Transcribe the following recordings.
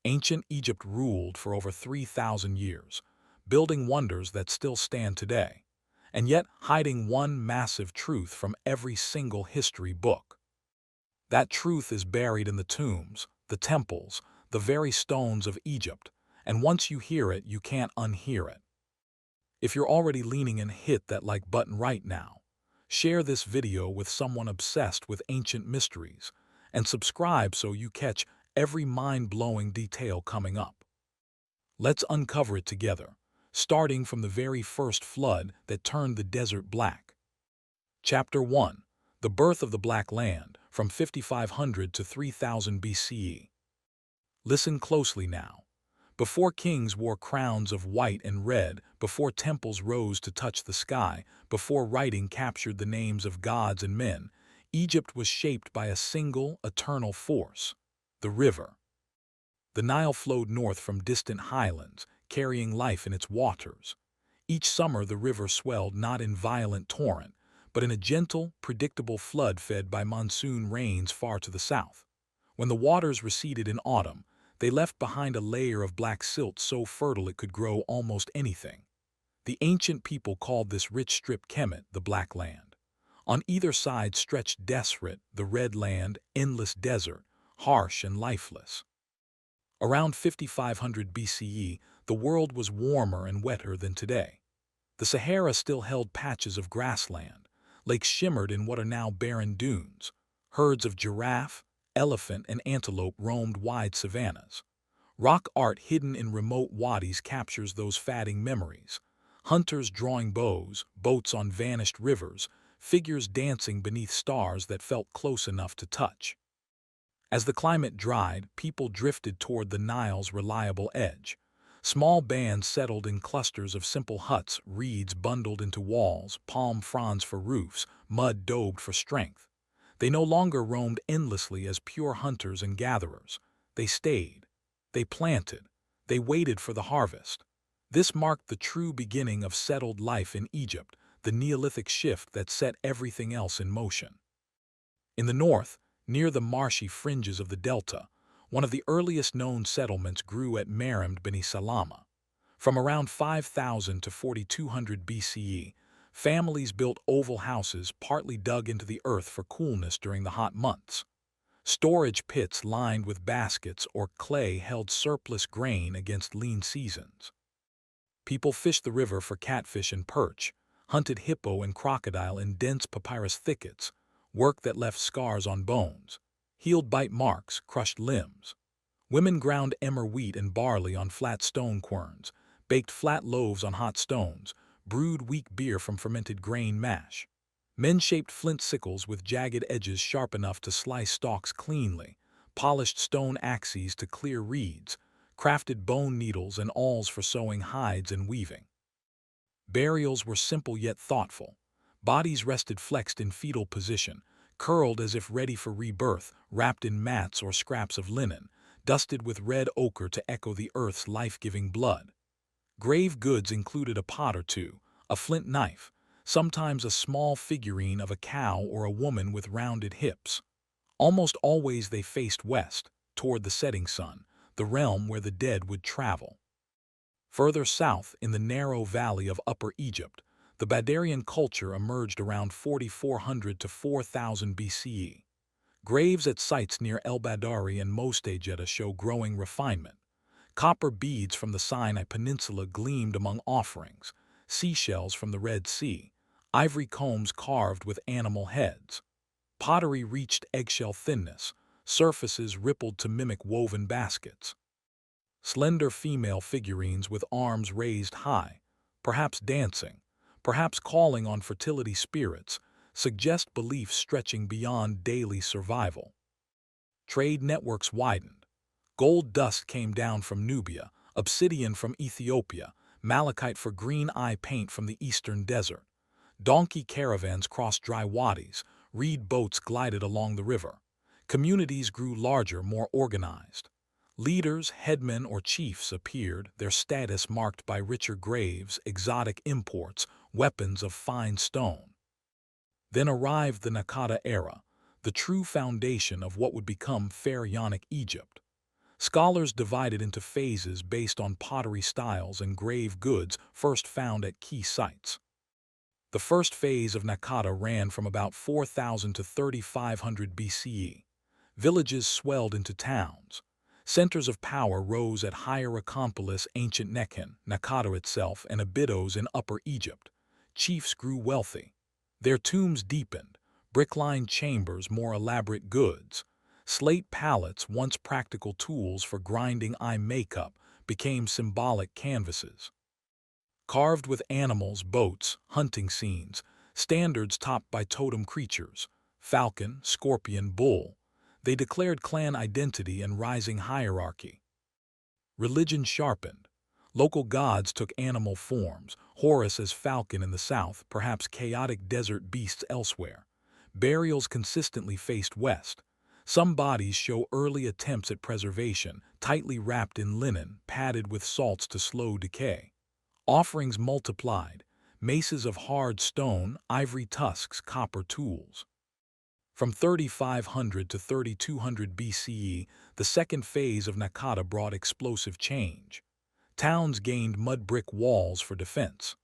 Ancient Egypt ruled for over 3,000 years, building wonders that still stand today, and yet hiding one massive truth from every single history book. That truth is buried in the tombs, the temples, the very stones of Egypt, and once you hear it, you can't unhear it. If you're already leaning in, hit that like button right now. Share this video with someone obsessed with ancient mysteries, and subscribe so you catch every mind-blowing detail coming up. Let's uncover it together, starting from the very first flood that turned the desert black. Chapter 1. The Birth of the Black Land, from 5500 to 3000 BCE. Listen closely now. Before kings wore crowns of white and red, before temples rose to touch the sky, before writing captured the names of gods and men, Egypt was shaped by a single, eternal force: the river. The Nile flowed north from distant highlands, carrying life in its waters. Each summer the river swelled not in violent torrent, but in a gentle, predictable flood fed by monsoon rains far to the south. When the waters receded in autumn, they left behind a layer of black silt so fertile it could grow almost anything. The ancient people called this rich strip Kemet, the Black Land. On either side stretched Deseret, the Red Land, endless desert, harsh and lifeless. Around 5500 BCE, the world was warmer and wetter than today. The Sahara still held patches of grassland. Lakes shimmered in what are now barren dunes. Herds of giraffe, elephant, and antelope roamed wide savannas. Rock art hidden in remote wadis captures those fading memories. Hunters drawing bows, boats on vanished rivers, figures dancing beneath stars that felt close enough to touch. As the climate dried, people drifted toward the Nile's reliable edge. Small bands settled in clusters of simple huts, reeds bundled into walls, palm fronds for roofs, mud daubed for strength. They no longer roamed endlessly as pure hunters and gatherers. They stayed. They planted. They waited for the harvest. This marked the true beginning of settled life in Egypt, the Neolithic shift that set everything else in motion. In the north, near the marshy fringes of the delta, one of the earliest known settlements grew at Merimd Beni Salama. From around 5000 to 4200 BCE, families built oval houses partly dug into the earth for coolness during the hot months. Storage pits lined with baskets or clay held surplus grain against lean seasons. People fished the river for catfish and perch, hunted hippo and crocodile in dense papyrus thickets, work that left scars on bones, healed bite marks, crushed limbs. Women ground emmer wheat and barley on flat stone querns, baked flat loaves on hot stones, brewed weak beer from fermented grain mash. Men shaped flint sickles with jagged edges sharp enough to slice stalks cleanly, polished stone axes to clear reeds, crafted bone needles and awls for sewing hides and weaving. Burials were simple yet thoughtful. Bodies rested flexed in fetal position, curled as if ready for rebirth, wrapped in mats or scraps of linen, dusted with red ochre to echo the earth's life-giving blood. Grave goods included a pot or two, a flint knife, sometimes a small figurine of a cow or a woman with rounded hips. Almost always they faced west, toward the setting sun, the realm where the dead would travel. Further south, in the narrow valley of Upper Egypt, the Badarian culture emerged around 4400 to 4000 BCE. Graves at sites near El Badari and Mostejeda show growing refinement. Copper beads from the Sinai Peninsula gleamed among offerings, seashells from the Red Sea, ivory combs carved with animal heads. Pottery reached eggshell thinness, surfaces rippled to mimic woven baskets. Slender female figurines with arms raised high, perhaps dancing, perhaps calling on fertility spirits, suggest beliefs stretching beyond daily survival. Trade networks widened. Gold dust came down from Nubia, obsidian from Ethiopia, malachite for green eye paint from the eastern desert. Donkey caravans crossed dry wadis, reed boats glided along the river. Communities grew larger, more organized. Leaders, headmen, or chiefs appeared, their status marked by richer graves, exotic imports, weapons of fine stone. Then arrived the Naqada era, the true foundation of what would become pharaonic Egypt. Scholars divide it into phases based on pottery styles and grave goods first found at key sites. The first phase of Nakata ran from about 4000 to 3500 BCE. Villages swelled into towns. Centers of power rose at Hierakonpolis, ancient Nekhen, Nakata itself, and Abydos in Upper Egypt. Chiefs grew wealthy. Their tombs deepened, brick-lined chambers more elaborate goods. Slate palettes, once practical tools for grinding eye makeup, became symbolic canvases. Carved with animals, boats, hunting scenes, standards topped by totem creatures, falcon, scorpion, bull. They declared clan identity and rising hierarchy. Religion sharpened. Local gods took animal forms, Horus as falcon in the south, perhaps chaotic desert beasts elsewhere. Burials consistently faced west. Some bodies show early attempts at preservation, tightly wrapped in linen, padded with salts to slow decay. Offerings multiplied, maces of hard stone, ivory tusks, copper tools. From 3500 to 3200 BCE, the second phase of Nakata brought explosive change. Towns gained mud brick walls for defense.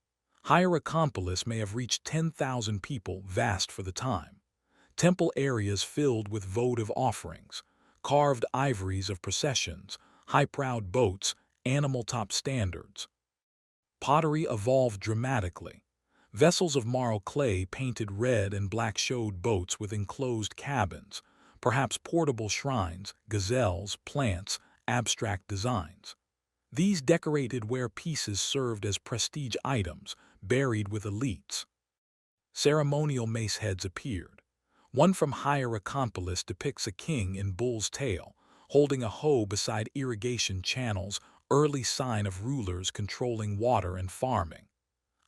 Hierakonpolis may have reached 10,000 people, vast for the time. Temple areas filled with votive offerings, carved ivories of processions, high-prowed boats, animal-top standards. Pottery evolved dramatically. Vessels of marl clay painted red and black showed boats with enclosed cabins, perhaps portable shrines, gazelles, plants, abstract designs. These decorated ware pieces served as prestige items, buried with elites. Ceremonial mace heads appeared. One from Hierakonpolis depicts a king in bull's tail, holding a hoe beside irrigation channels, early sign of rulers controlling water and farming.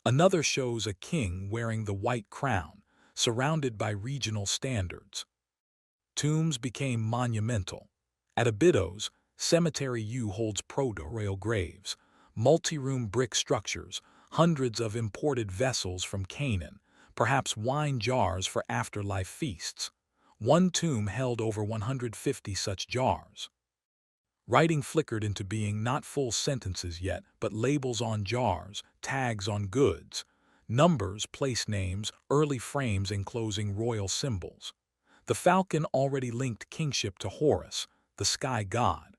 Another shows a king wearing the white crown, surrounded by regional standards. Tombs became monumental. At Abydos, Cemetery U holds proto-royal graves, multi-room brick structures, hundreds of imported vessels from Canaan, perhaps wine jars for afterlife feasts. One tomb held over 150 such jars. Writing flickered into being, not full sentences yet, but labels on jars, tags on goods, numbers, place names, early frames enclosing royal symbols. The falcon already linked kingship to Horus, the sky god.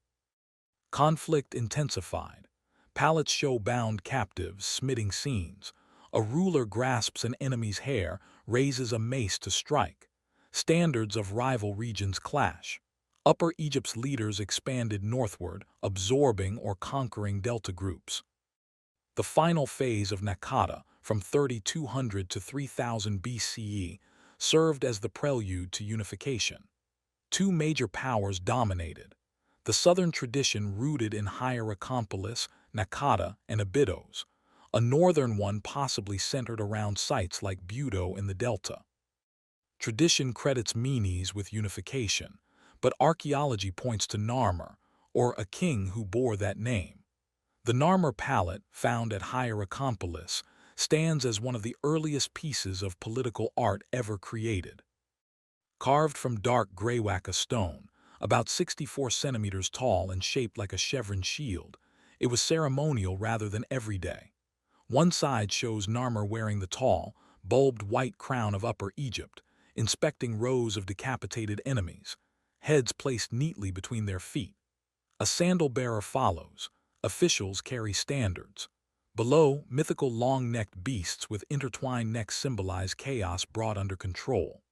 Conflict intensified. Palettes show bound captives, smiting scenes. A ruler grasps an enemy's hair, raises a mace to strike. Standards of rival regions clash. Upper Egypt's leaders expanded northward, absorbing or conquering delta groups. The final phase of Nakata, from 3200 to 3000 BCE, served as the prelude to unification. Two major powers dominated. The southern tradition rooted in Hierakonpolis, Nakata, and Abydos. A northern one possibly centered around sites like Budo in the delta. Tradition credits Menes with unification, but archaeology points to Narmer, or a king who bore that name. The Narmer palette, found at Hierakonpolis, stands as one of the earliest pieces of political art ever created. Carved from dark greywacke stone, about 64 centimeters tall and shaped like a chevron shield, it was ceremonial rather than everyday. One side shows Narmer wearing the tall, bulbed white crown of Upper Egypt, inspecting rows of decapitated enemies, heads placed neatly between their feet. A sandal bearer follows. Officials carry standards. Below, mythical long-necked beasts with intertwined necks symbolize chaos brought under control.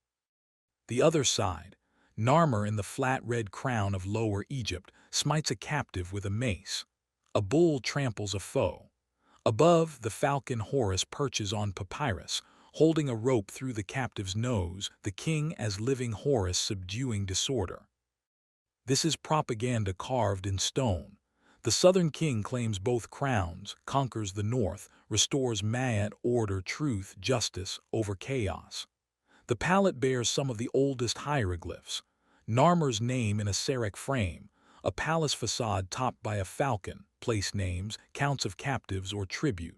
The other side, Narmer in the flat red crown of Lower Egypt, smites a captive with a mace. A bull tramples a foe. Above, the falcon Horus perches on papyrus, holding a rope through the captive's nose, the king as living Horus subduing disorder. This is propaganda carved in stone. The southern king claims both crowns, conquers the north, restores Ma'at order, truth, justice over chaos. The palette bears some of the oldest hieroglyphs. Narmer's name in a serech frame, a palace facade topped by a falcon, place names, counts of captives or tribute.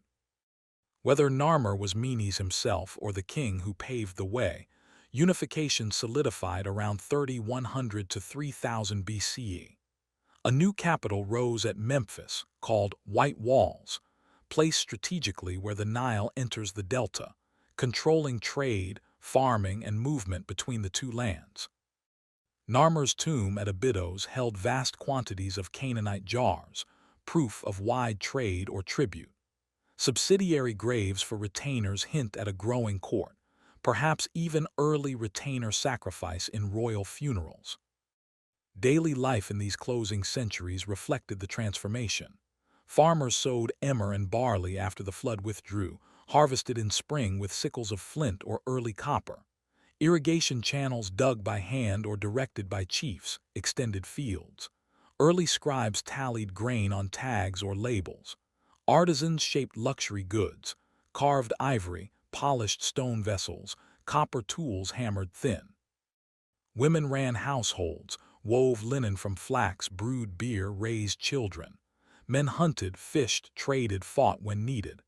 Whether Narmer was Menes himself or the king who paved the way, unification solidified around 3100 to 3000 BCE. A new capital rose at Memphis, called White Walls, placed strategically where the Nile enters the delta, controlling trade, farming, and movement between the two lands. Narmer's tomb at Abydos held vast quantities of Canaanite jars, proof of wide trade or tribute. Subsidiary graves for retainers hint at a growing court, perhaps even early retainer sacrifice in royal funerals. Daily life in these closing centuries reflected the transformation. Farmers sowed emmer and barley after the flood withdrew, harvested in spring with sickles of flint or early copper. Irrigation channels dug by hand or directed by chiefs extended fields. Early scribes tallied grain on tags or labels. Artisans shaped luxury goods, carved ivory, polished stone vessels, copper tools hammered thin. Women ran households, wove linen from flax, brewed beer, raised children. Men hunted, fished, traded, fought when needed.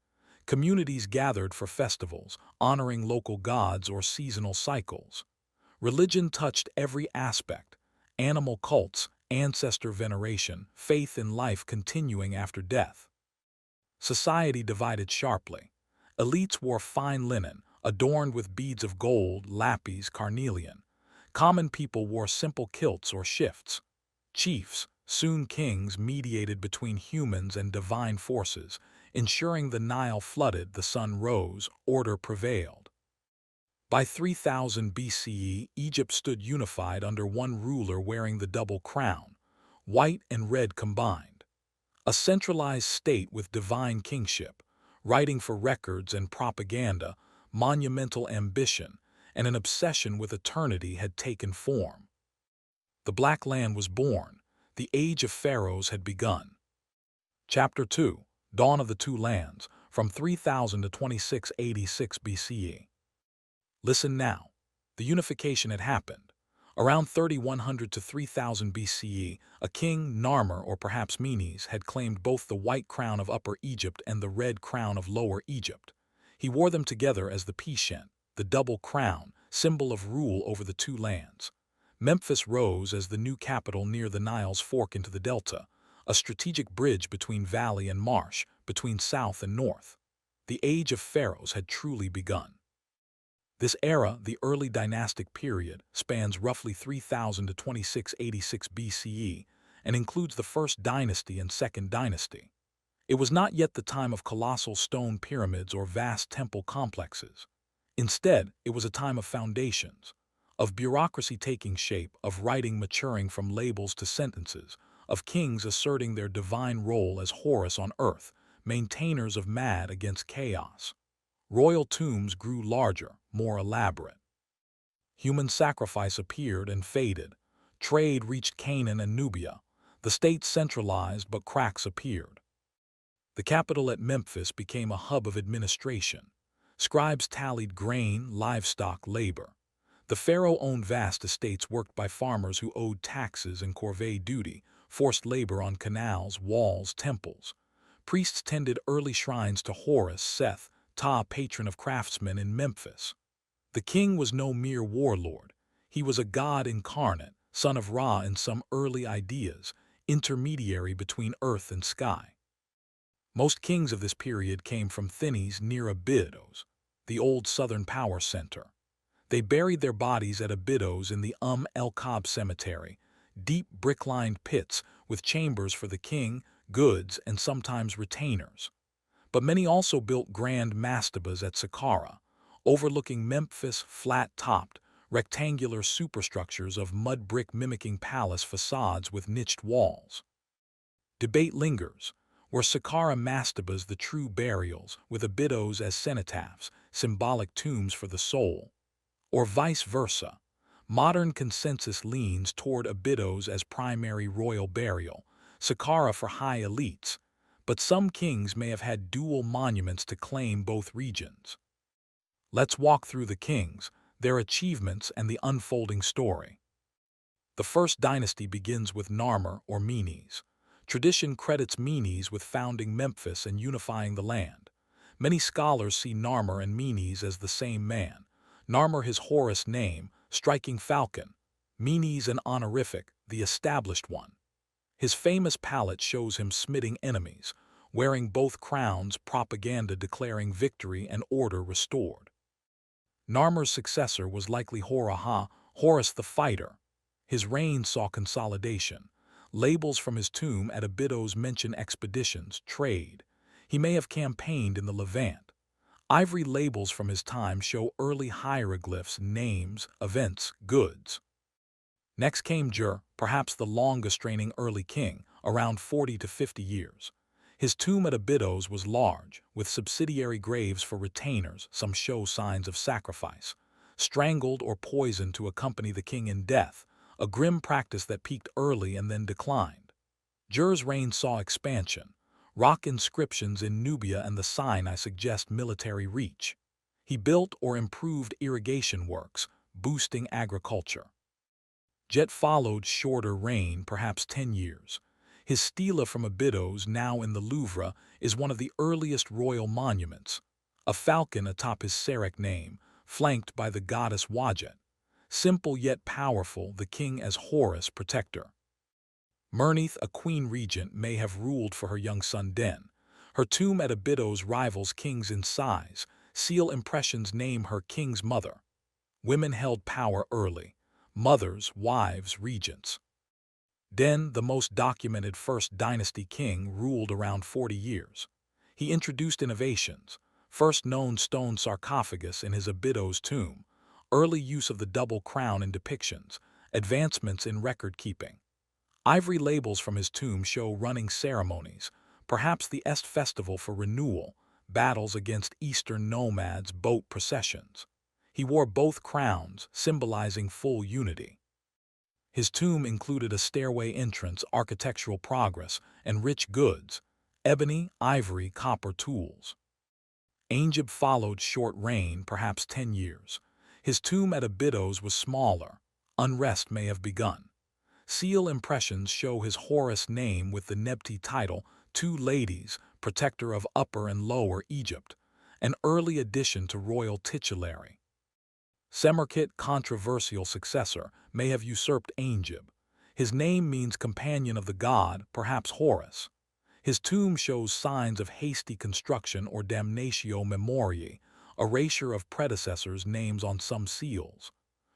Communities gathered for festivals, honoring local gods or seasonal cycles. Religion touched every aspect: animal cults, ancestor veneration, faith in life continuing after death. Society divided sharply. Elites wore fine linen, adorned with beads of gold, lapis, carnelian. Common people wore simple kilts or shifts. Chiefs, soon kings, mediated between humans and divine forces, ensuring the Nile flooded, the sun rose, order prevailed. By 3000 BCE, Egypt stood unified under one ruler wearing the double crown, white and red combined. A centralized state with divine kingship, writing for records and propaganda, monumental ambition, and an obsession with eternity had taken form. The Black Land was born. The age of pharaohs had begun. Chapter 2: Dawn of the Two Lands, from 3000 to 2686 BCE. Listen now. The unification had happened. Around 3100 to 3000 BCE, a king, Narmer or perhaps Menes, had claimed both the white crown of Upper Egypt and the red crown of Lower Egypt. He wore them together as the Pishent, the double crown, symbol of rule over the two lands. Memphis rose as the new capital near the Nile's fork into the delta, a strategic bridge between valley and marsh, between south and north. The age of pharaohs had truly begun. This era, the early dynastic period, spans roughly 3000 to 2686 BCE and includes the first dynasty and second dynasty. It was not yet the time of colossal stone pyramids or vast temple complexes. Instead, it was a time of foundations, of bureaucracy taking shape, of writing maturing from labels to sentences, of kings asserting their divine role as Horus on earth, maintainers of mad against chaos. Royal tombs grew larger, more elaborate. Human sacrifice appeared and faded. Trade reached Canaan and Nubia. The state centralized, but cracks appeared. The capital at Memphis became a hub of administration. Scribes tallied grain, livestock, labor. The pharaoh owned vast estates worked by farmers who owed taxes and corvée duty, forced labor on canals, walls, temples. Priests tended early shrines to Horus, Seth, Ptah, patron of craftsmen in Memphis. The king was no mere warlord. He was a god incarnate, son of Ra in some early ideas, intermediary between earth and sky. Most kings of this period came from Thinis near Abydos, the old southern power center. They buried their bodies at Abydos in the el-Kab cemetery, deep brick-lined pits with chambers for the king, goods, and sometimes retainers. But many also built grand mastabas at Saqqara, overlooking Memphis, flat-topped, rectangular superstructures of mud brick mimicking palace facades with niched walls. Debate lingers. Were Saqqara mastabas the true burials, with Abydos as cenotaphs, symbolic tombs for the soul? Or vice versa? Modern consensus leans toward Abydos as primary royal burial, Saqqara for high elites, but some kings may have had dual monuments to claim both regions. Let's walk through the kings, their achievements, and the unfolding story. The first dynasty begins with Narmer or Menes. Tradition credits Menes with founding Memphis and unifying the land. Many scholars see Narmer and Menes as the same man. Narmer his Horus name, striking falcon. Menes an honorific, the established one. His famous palette shows him smiting enemies, wearing both crowns, propaganda declaring victory and order restored. Narmer's successor was likely Horus the fighter. His reign saw consolidation. Labels from his tomb at Abydos mention expeditions, trade. He may have campaigned in the Levant. Ivory labels from his time show early hieroglyphs, names, events, goods. Next came perhaps the longest reigning early king, around 40 to 50 years. His tomb at Abydos was large, with subsidiary graves for retainers. Some show signs of sacrifice. Strangled or poisoned to accompany the king in death, a grim practice that peaked early and then declined. Jur's reign saw expansion. Rock inscriptions in Nubia and the Sinai suggest military reach. He built or improved irrigation works, boosting agriculture. Jet followed shorter reign, perhaps 10 years. His stela from Abydos, now in the Louvre, is one of the earliest royal monuments. A falcon atop his Serek name, flanked by the goddess Wadjet. Simple yet powerful, the king as Horus protector. Mernith, a queen regent, may have ruled for her young son Den. Her tomb at Abydos rivals kings in size. Seal impressions name her king's mother. Women held power early. Mothers, wives, regents. Den, the most documented first dynasty king, ruled around 40 years. He introduced innovations. First known stone sarcophagus in his Abydos tomb. Early use of the double crown in depictions. Advancements in record-keeping. Ivory labels from his tomb show running ceremonies, perhaps the Est festival for renewal, battles against Eastern nomads, boat processions. He wore both crowns, symbolizing full unity. His tomb included a stairway entrance, architectural progress, and rich goods, ebony, ivory, copper tools. Anjib followed short reign, perhaps 10 years. His tomb at Abydos was smaller. Unrest may have begun. Seal impressions show his Horus name with the Nebti title, two ladies, protector of Upper and Lower Egypt, an early addition to royal titulary. Semerkit, controversial successor, may have usurped Anjib. His name means companion of the god, perhaps Horus. His tomb shows signs of hasty construction or damnatio memoriae, erasure of predecessors' names on some seals.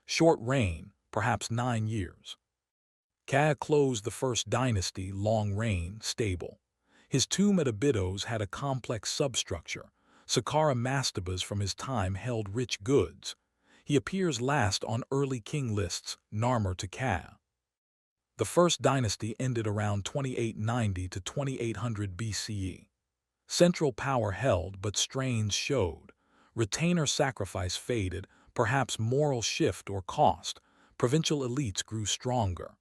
Short reign, perhaps 9 years. Ka closed the first dynasty, long reign, stable. His tomb at Abydos had a complex substructure. Saqqara mastabas from his time held rich goods. He appears last on early king lists, Narmer to Ka. The first dynasty ended around 2890 to 2800 BCE. Central power held, but strains showed. Retainer sacrifice faded, perhaps moral shift or cost. Provincial elites grew stronger.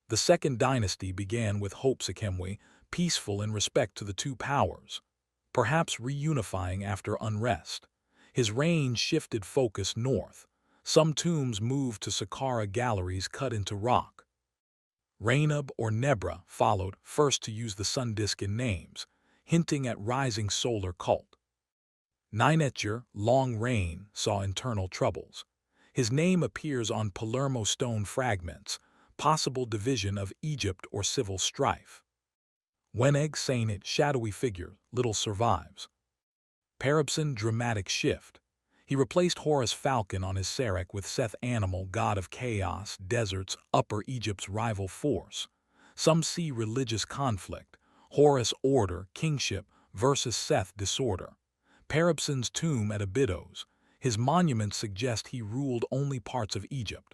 The second dynasty began with Hopesakemwe, peaceful in respect to the two powers, perhaps reunifying after unrest. His reign shifted focus north. Some tombs moved to Saqqara galleries cut into rock. Rainub or Nebra followed, first to use the sun disk in names, hinting at rising solar cult. Ninetjer, long reign, saw internal troubles. His name appears on Palermo stone fragments, possible division of Egypt or civil strife. Weneg Sainit, shadowy figure, little survives. Parabson, dramatic shift. He replaced Horus Falcon on his Serek with Seth Animal, god of chaos, deserts, Upper Egypt's rival force. Some see religious conflict, Horus order, kingship versus Seth disorder. Parabson's tomb at Abydos. His monuments suggest he ruled only parts of Egypt.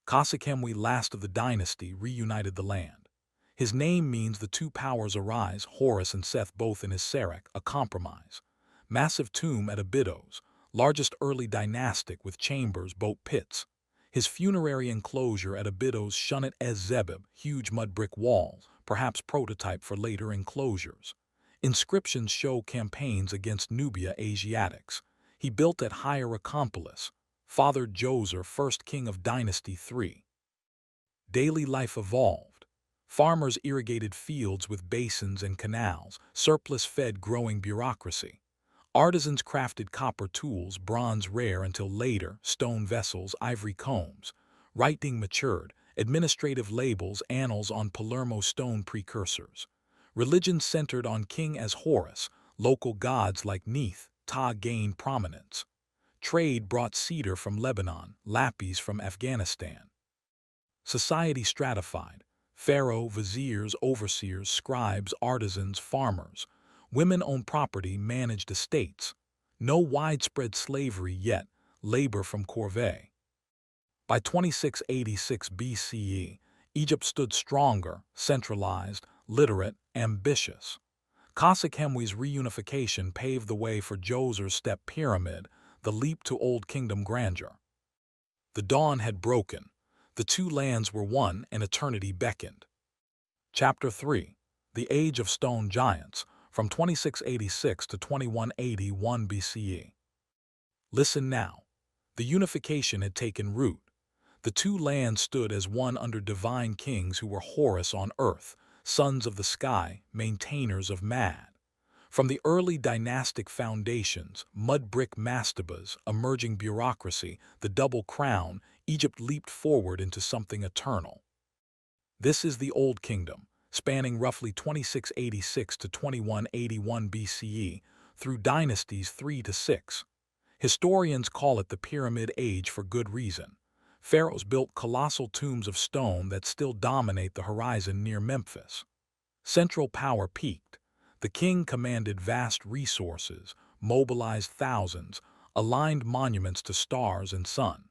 Kasekemwe, last of the dynasty, reunited the land. His name means the two powers arise, Horus and Seth both in his Serek, a compromise. Massive tomb at Abydos, largest early dynastic with chambers, boat pits. His funerary enclosure at Abydos, Shunnit ez Zebib, huge mud brick walls, perhaps prototype for later enclosures. Inscriptions show campaigns against Nubia Asiatics. He built at Hierakonpolis. Father Djoser, first king of Dynasty III. Daily life evolved. Farmers irrigated fields with basins and canals, surplus fed growing bureaucracy. Artisans crafted copper tools, bronze rare until later, stone vessels, ivory combs. Writing matured, Administrative labels, annals on Palermo stone precursors. Religion centered on king as Horus, local gods like Neith, Ta gained prominence. Trade brought cedar from Lebanon, lapis from Afghanistan. Society stratified. Pharaoh, viziers, overseers, scribes, artisans, farmers. Women owned property, managed estates. No widespread slavery yet, labor from corvée. By 2686 BCE, Egypt stood stronger, centralized, literate, ambitious. Khosrow-Khemwe's reunification paved the way for Djoser's step pyramid, the leap to Old Kingdom grandeur. The dawn had broken. The two lands were one and eternity beckoned. Chapter 3. The Age of Stone Giants, from 2686 to 2181 BCE. Listen now. The unification had taken root. The two lands stood as one under divine kings who were Horus on earth, sons of the sky, maintainers of Mad. From the early dynastic foundations, mud brick mastabas, emerging bureaucracy, the double crown, Egypt leaped forward into something eternal. This is the Old Kingdom, spanning roughly 2686 to 2181 BCE, through dynasties 3 to 6. Historians call it the Pyramid Age for good reason. Pharaohs built colossal tombs of stone that still dominate the horizon near Memphis. Central power peaked. The king commanded vast resources, mobilized thousands, aligned monuments to stars and sun.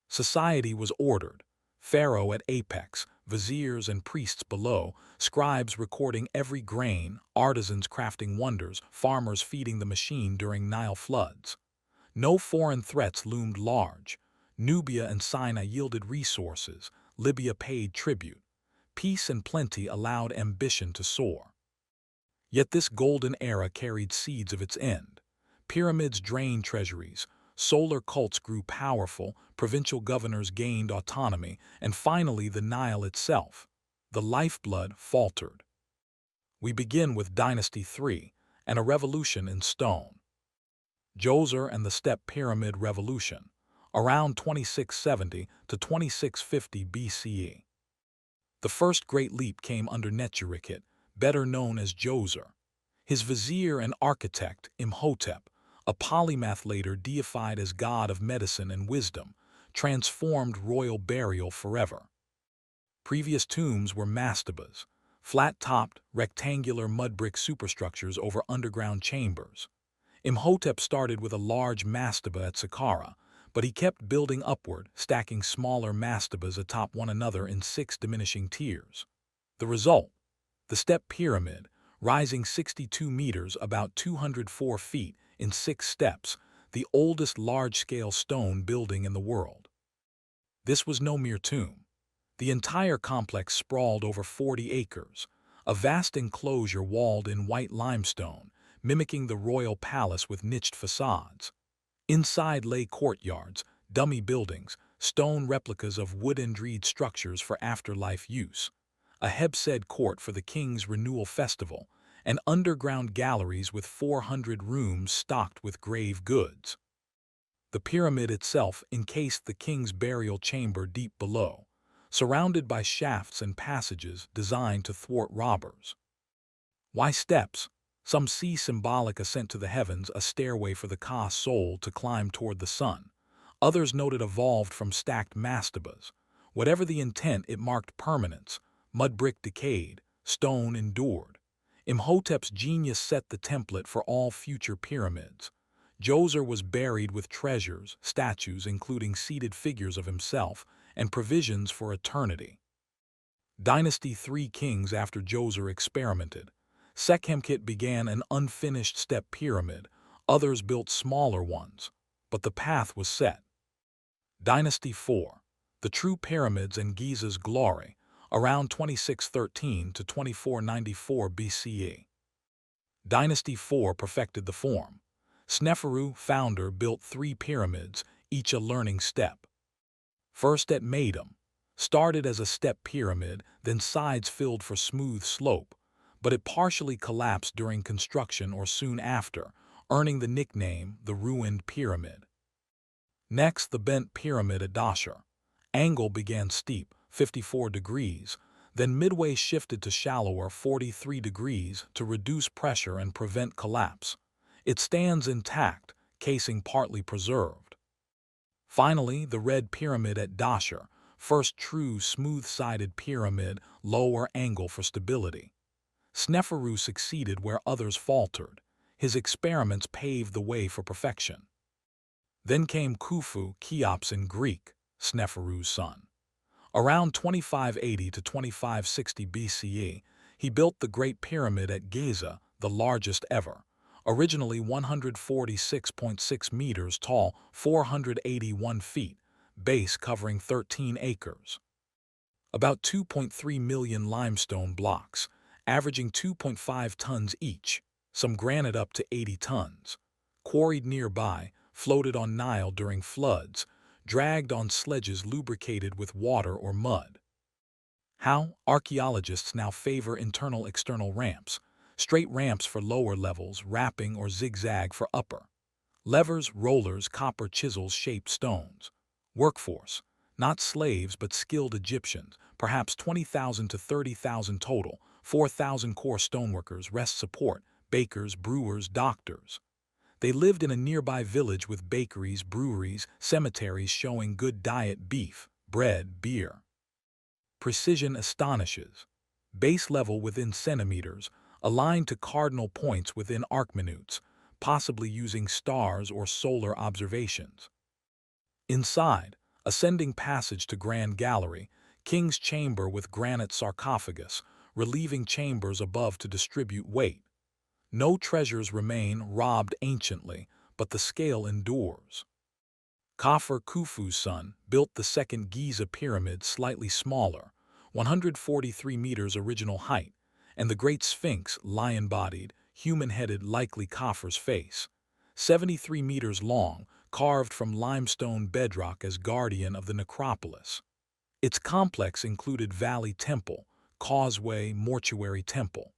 Society was ordered. Pharaoh at apex, viziers and priests below, scribes recording every grain, artisans crafting wonders, farmers feeding the machine during Nile floods. No foreign threats loomed large. Nubia and Sinai yielded resources, Libya paid tribute. Peace and plenty allowed ambition to soar. Yet this golden era carried seeds of its end. Pyramids drained treasuries, solar cults grew powerful, provincial governors gained autonomy, and finally the Nile itself. The lifeblood faltered. We begin with Dynasty 3 and a revolution in stone. Djoser and the Step Pyramid Revolution, around 2670 to 2650 BCE. The first great leap came under Necherikit, better known as Djoser. His vizier and architect, Imhotep, a polymath later deified as god of medicine and wisdom, transformed royal burial forever. Previous tombs were mastabas, flat-topped, rectangular mud-brick superstructures over underground chambers. Imhotep started with a large mastaba at Saqqara, but he kept building upward, stacking smaller mastabas atop one another in 6 diminishing tiers. The result? The step pyramid, rising 62 meters, about 204 feet, in 6 steps, the oldest large-scale stone building in the world. This was no mere tomb. The entire complex sprawled over 40 acres, a vast enclosure walled in white limestone, mimicking the royal palace with niched facades. Inside lay courtyards, dummy buildings, stone replicas of wood-endreed structures for afterlife use, a Hebsed court for the king's renewal festival, and underground galleries with 400 rooms stocked with grave goods. The pyramid itself encased the king's burial chamber deep below, surrounded by shafts and passages designed to thwart robbers. Why steps? Some see symbolic ascent to the heavens, a stairway for the Ka soul to climb toward the sun. Others note it evolved from stacked mastabas. Whatever the intent, it marked permanence. Mud brick decayed, stone endured. Imhotep's genius set the template for all future pyramids. Djoser was buried with treasures, statues including seated figures of himself, and provisions for eternity. Dynasty 3 kings after Djoser experimented. Sekhemkhet began an unfinished step pyramid, others built smaller ones, but the path was set. Dynasty 4, the true pyramids and Giza's glory, around 2613 to 2494 BCE. Dynasty 4 perfected the form. Sneferu, founder, built 3 pyramids, each a learning step. First at Meidum, started as a step pyramid, then sides filled for smooth slope, but it partially collapsed during construction or soon after, earning the nickname the Ruined Pyramid. Next, the bent pyramid at Dashur. Angle began steep, 54 degrees, then midway shifted to shallower 43 degrees to reduce pressure and prevent collapse. It stands intact, casing partly preserved. Finally, the Red Pyramid at Dashur, first true smooth-sided pyramid, lower angle for stability. Sneferu succeeded where others faltered. His experiments paved the way for perfection. Then came Khufu, Cheops in Greek, Sneferu's son. Around 2580 to 2560 BCE, he built the Great Pyramid at Giza, the largest ever. Originally 146.6 meters tall, 481 feet, base covering 13 acres. About 2.3 million limestone blocks, averaging 2.5 tons each, some granite up to 80 tons. Quarried nearby, floated on Nile during floods, dragged on sledges lubricated with water or mud. How? Archaeologists now favor internal-external ramps, straight ramps for lower levels, wrapping or zigzag for upper. Levers, rollers, copper chisels shaped stones. Workforce, not slaves but skilled Egyptians, perhaps 20,000 to 30,000 total, 4,000 core stoneworkers, rest support, bakers, brewers, doctors. They lived in a nearby village with bakeries, breweries, cemeteries showing good diet beef, bread, beer. Precision astonishes. Base level within centimeters, aligned to cardinal points within arc minutes, possibly using stars or solar observations. Inside, ascending passage to Grand Gallery, King's Chamber with granite sarcophagus, relieving chambers above to distribute weight. No treasures remain, robbed anciently, but the scale endures. Khafre, Khufu's son, built the second Giza pyramid slightly smaller, 143 meters original height, and the Great Sphinx, lion-bodied, human-headed, likely Khafre's face, 73 meters long, carved from limestone bedrock as guardian of the necropolis. Its complex included Valley Temple, Causeway, Mortuary Temple.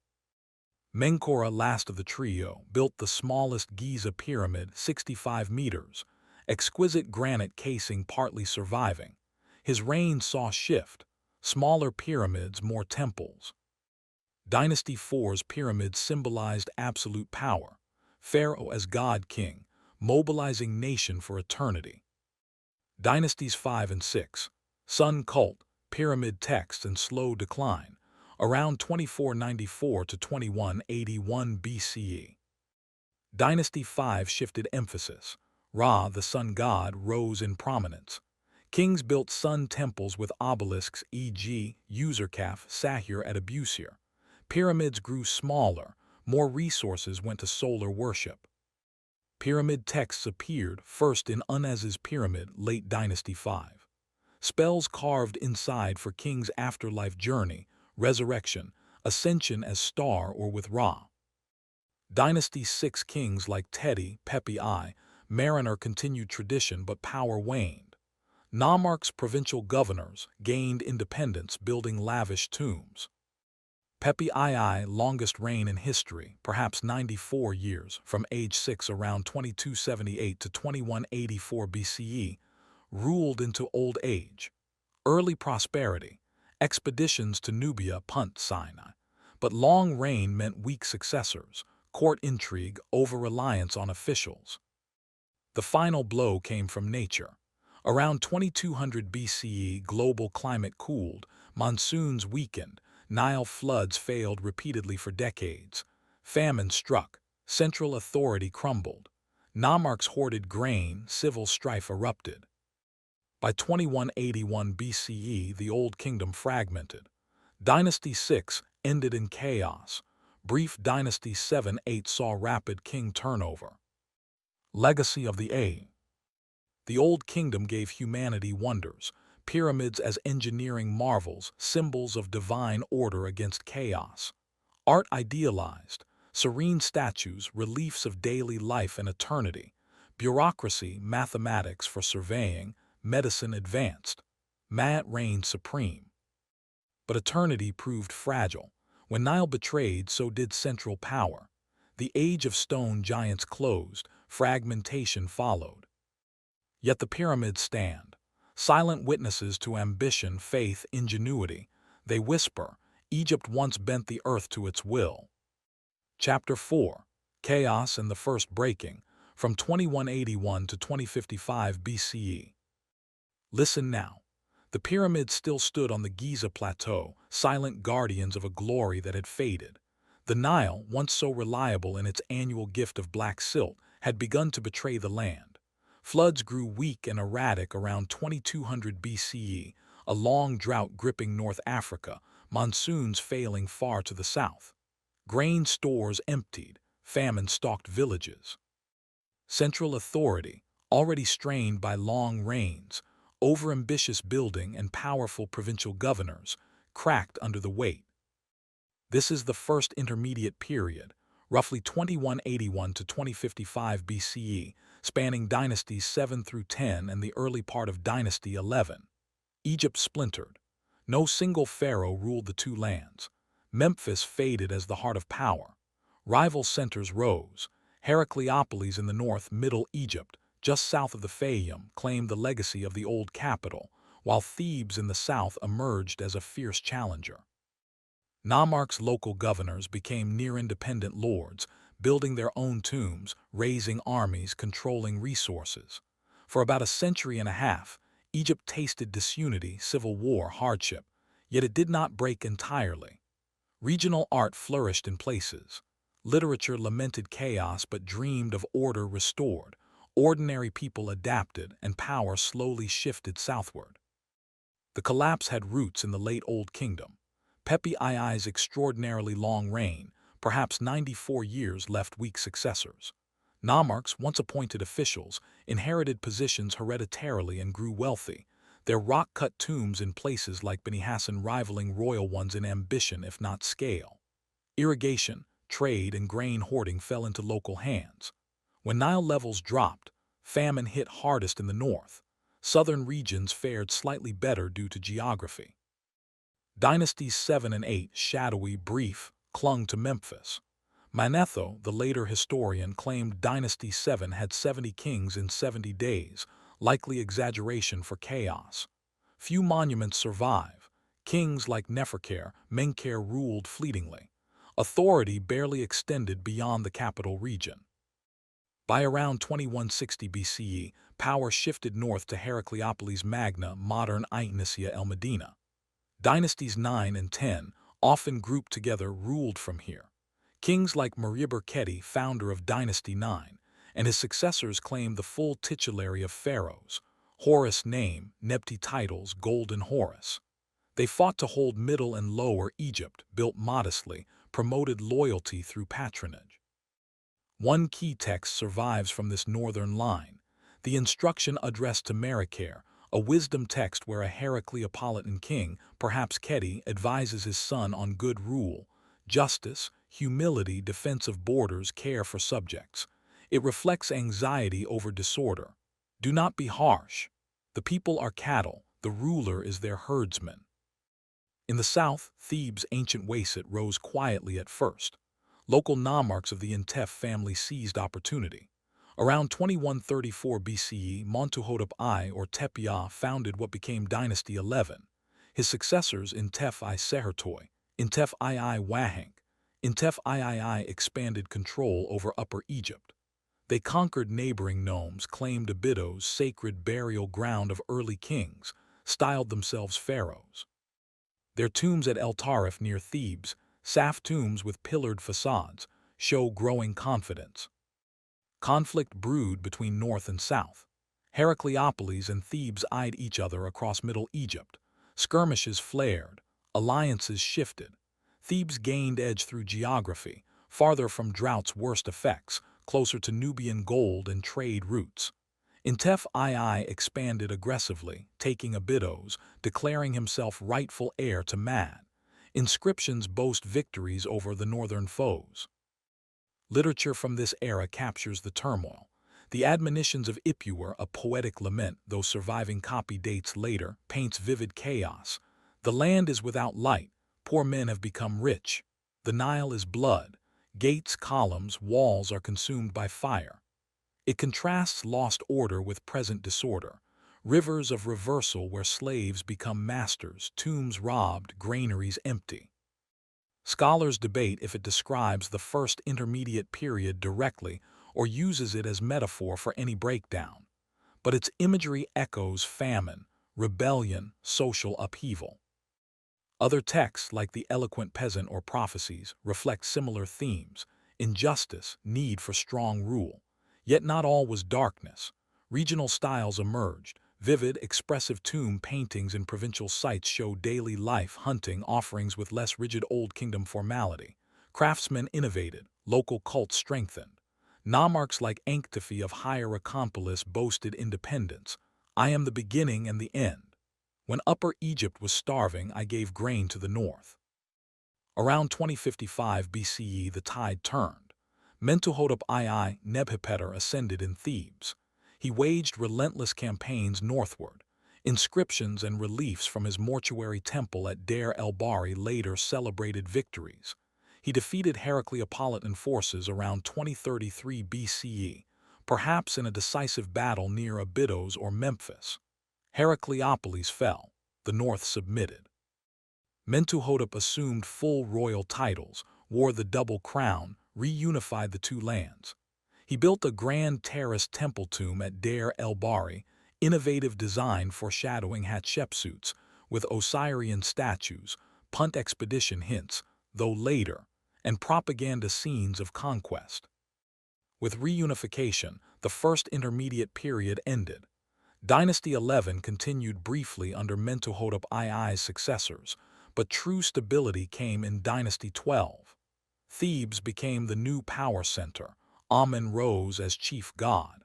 Menkora, last of the trio, built the smallest Giza pyramid, 65 meters, exquisite granite casing partly surviving. His reign saw shift, smaller pyramids, more temples. Dynasty 4's pyramids symbolized absolute power, pharaoh as god-king, mobilizing nation for eternity. Dynasties 5 and 6, sun cult, pyramid text and slow decline, around 2494 to 2181 BCE. Dynasty 5 shifted emphasis. Ra, the sun god, rose in prominence. Kings built sun temples with obelisks, e.g., Userkaf, Sahir at Abusir. Pyramids grew smaller, more resources went to solar worship. Pyramid texts appeared, first in Unez's pyramid, late Dynasty 5. Spells carved inside for king's afterlife journey, resurrection, ascension as star or with Ra. Dynasty 6 kings like Teti, Pepi I, Mariner continued tradition but power waned. Nomarchs, provincial governors, gained independence building lavish tombs. Pepi II, longest reign in history, perhaps 94 years, from age 6 around 2278 to 2184 BCE, ruled into old age. Early prosperity, expeditions to Nubia, Punt, Sinai. But long reign meant weak successors, court intrigue, over-reliance on officials. The final blow came from nature. Around 2200 BCE, global climate cooled, monsoons weakened, Nile floods failed repeatedly for decades. Famine struck, central authority crumbled. Nomarchs hoarded grain, civil strife erupted. By 2181 BCE, the Old Kingdom fragmented. Dynasty 6 ended in chaos. Brief Dynasty 7-8 saw rapid king turnover. Legacy of the A. The Old Kingdom gave humanity wonders, pyramids as engineering marvels, symbols of divine order against chaos. Art idealized, serene statues, reliefs of daily life and eternity. Bureaucracy, mathematics for surveying, medicine advanced. Maat reigned supreme. But eternity proved fragile. When Nile betrayed, so did central power. The age of stone giants closed, fragmentation followed. Yet the pyramids stand, silent witnesses to ambition, faith, ingenuity. They whisper, Egypt once bent the earth to its will. Chapter 4. Chaos and the First Breaking, from 2181 to 2055 BCE. Listen now. The pyramids still stood on the Giza plateau, silent guardians of a glory that had faded. The Nile, once so reliable in its annual gift of black silt, had begun to betray the land. Floods grew weak and erratic around 2200 BCE, a long drought gripping North Africa, monsoons failing far to the south. Grain stores emptied, famine stalked villages. Central authority, already strained by long reigns, overambitious building and powerful provincial governors, cracked under the weight. This is the first intermediate period, roughly 2181 to 2055 BCE, spanning dynasties 7 through 10 and the early part of dynasty 11. Egypt splintered. No single pharaoh ruled the two lands. Memphis faded as the heart of power. Rival centers rose. Heracleopolis in the north, Middle Egypt, just south of the Fayum, claimed the legacy of the old capital, while Thebes in the south emerged as a fierce challenger. Nomarchs' local governors became near-independent lords, building their own tombs, raising armies, controlling resources. For about a century and a half, Egypt tasted disunity, civil war, hardship, yet it did not break entirely. Regional art flourished in places. Literature lamented chaos but dreamed of order restored. Ordinary people adapted, and power slowly shifted southward. The collapse had roots in the late Old Kingdom. Pepi II's extraordinarily long reign, perhaps 94 years, left weak successors. Nomarchs, once appointed officials, inherited positions hereditarily and grew wealthy, their rock-cut tombs in places like Beni Hassan rivaling royal ones in ambition if not scale. Irrigation, trade, and grain hoarding fell into local hands. When Nile levels dropped, famine hit hardest in the north. Southern regions fared slightly better due to geography. Dynasties 7 and 8, shadowy, brief, clung to Memphis. Manetho, the later historian, claimed Dynasty 7 had 70 kings in 70 days, likely exaggeration for chaos. Few monuments survive. Kings like Neferkare, Menkaure ruled fleetingly. Authority barely extended beyond the capital region. By around 2160 BCE, power shifted north to Heracleopolis Magna, modern Aitnisia el Medina. Dynasties 9 and 10, often grouped together, ruled from here. Kings like Meriber Kheti, founder of Dynasty 9, and his successors claimed the full titulary of pharaohs. Horus name, Nebti titles, Golden Horus. They fought to hold Middle and Lower Egypt, built modestly, promoted loyalty through patronage. One key text survives from this northern line, the instruction addressed to Merikare, a wisdom text where a Heracleopolitan king, perhaps Kheti, advises his son on good rule, justice, humility, defense of borders, care for subjects. It reflects anxiety over disorder. Do not be harsh. The people are cattle, the ruler is their herdsman. In the south, Thebes' ancient wasit rose quietly at first. Local nomarchs of the Intef family seized opportunity. Around 2134 BCE, Montuhotep I, or Tepia, founded what became Dynasty 11. His successors, Intef I Sehertoi, Intef II Wahenk, Intef III expanded control over Upper Egypt. They conquered neighboring nomes, claimed Abydos, sacred burial ground of early kings, styled themselves pharaohs. Their tombs at El Tarif near Thebes, Saf tombs with pillared facades, show growing confidence. Conflict brewed between north and south. Heracleopolis and Thebes eyed each other across Middle Egypt. Skirmishes flared. Alliances shifted. Thebes gained edge through geography, farther from drought's worst effects, closer to Nubian gold and trade routes. Intef II expanded aggressively, taking Abydos, declaring himself rightful heir to Mad. Inscriptions boast victories over the northern foes. Literature from this era captures the turmoil. The admonitions of Ipuwer, a poetic lament, though surviving copy dates later, paints vivid chaos. The land is without light. Poor men have become rich. The Nile is blood. Gates, columns, walls are consumed by fire. It contrasts lost order with present disorder. rivers of reversal where slaves become masters, tombs robbed, granaries empty. Scholars debate if it describes the first intermediate period directly or uses it as metaphor for any breakdown, but its imagery echoes famine, rebellion, social upheaval. Other texts, like the Eloquent Peasant or Prophecies, reflect similar themes: injustice, need for strong rule. Yet not all was darkness. Regional styles emerged. Vivid, expressive tomb paintings in provincial sites show daily life, hunting, offerings with less rigid Old Kingdom formality. Craftsmen innovated, local cults strengthened. Nomarchs like Enctafi of Hierakonpolis boasted independence. I am the beginning and the end. When Upper Egypt was starving, I gave grain to the north. Around 2055 BCE, the tide turned. Mentuhotep II Nebhipetar ascended in Thebes. He waged relentless campaigns northward. Inscriptions and reliefs from his mortuary temple at Deir el-Bahri later celebrated victories. He defeated Heracleopolitan forces around 2033 BCE, perhaps in a decisive battle near Abydos or Memphis. Heracleopolis fell. The north submitted. Mentuhotep assumed full royal titles, wore the double crown, reunified the two lands. He built a grand terraced temple tomb at Deir el-Bahri, innovative design foreshadowing Hatshepsut's, with Osirian statues, Punt expedition hints, though later, and propaganda scenes of conquest. With reunification, the first intermediate period ended. Dynasty 11 continued briefly under Mentuhotep II's successors, but true stability came in Dynasty 12. Thebes became the new power center. Amen rose as chief god.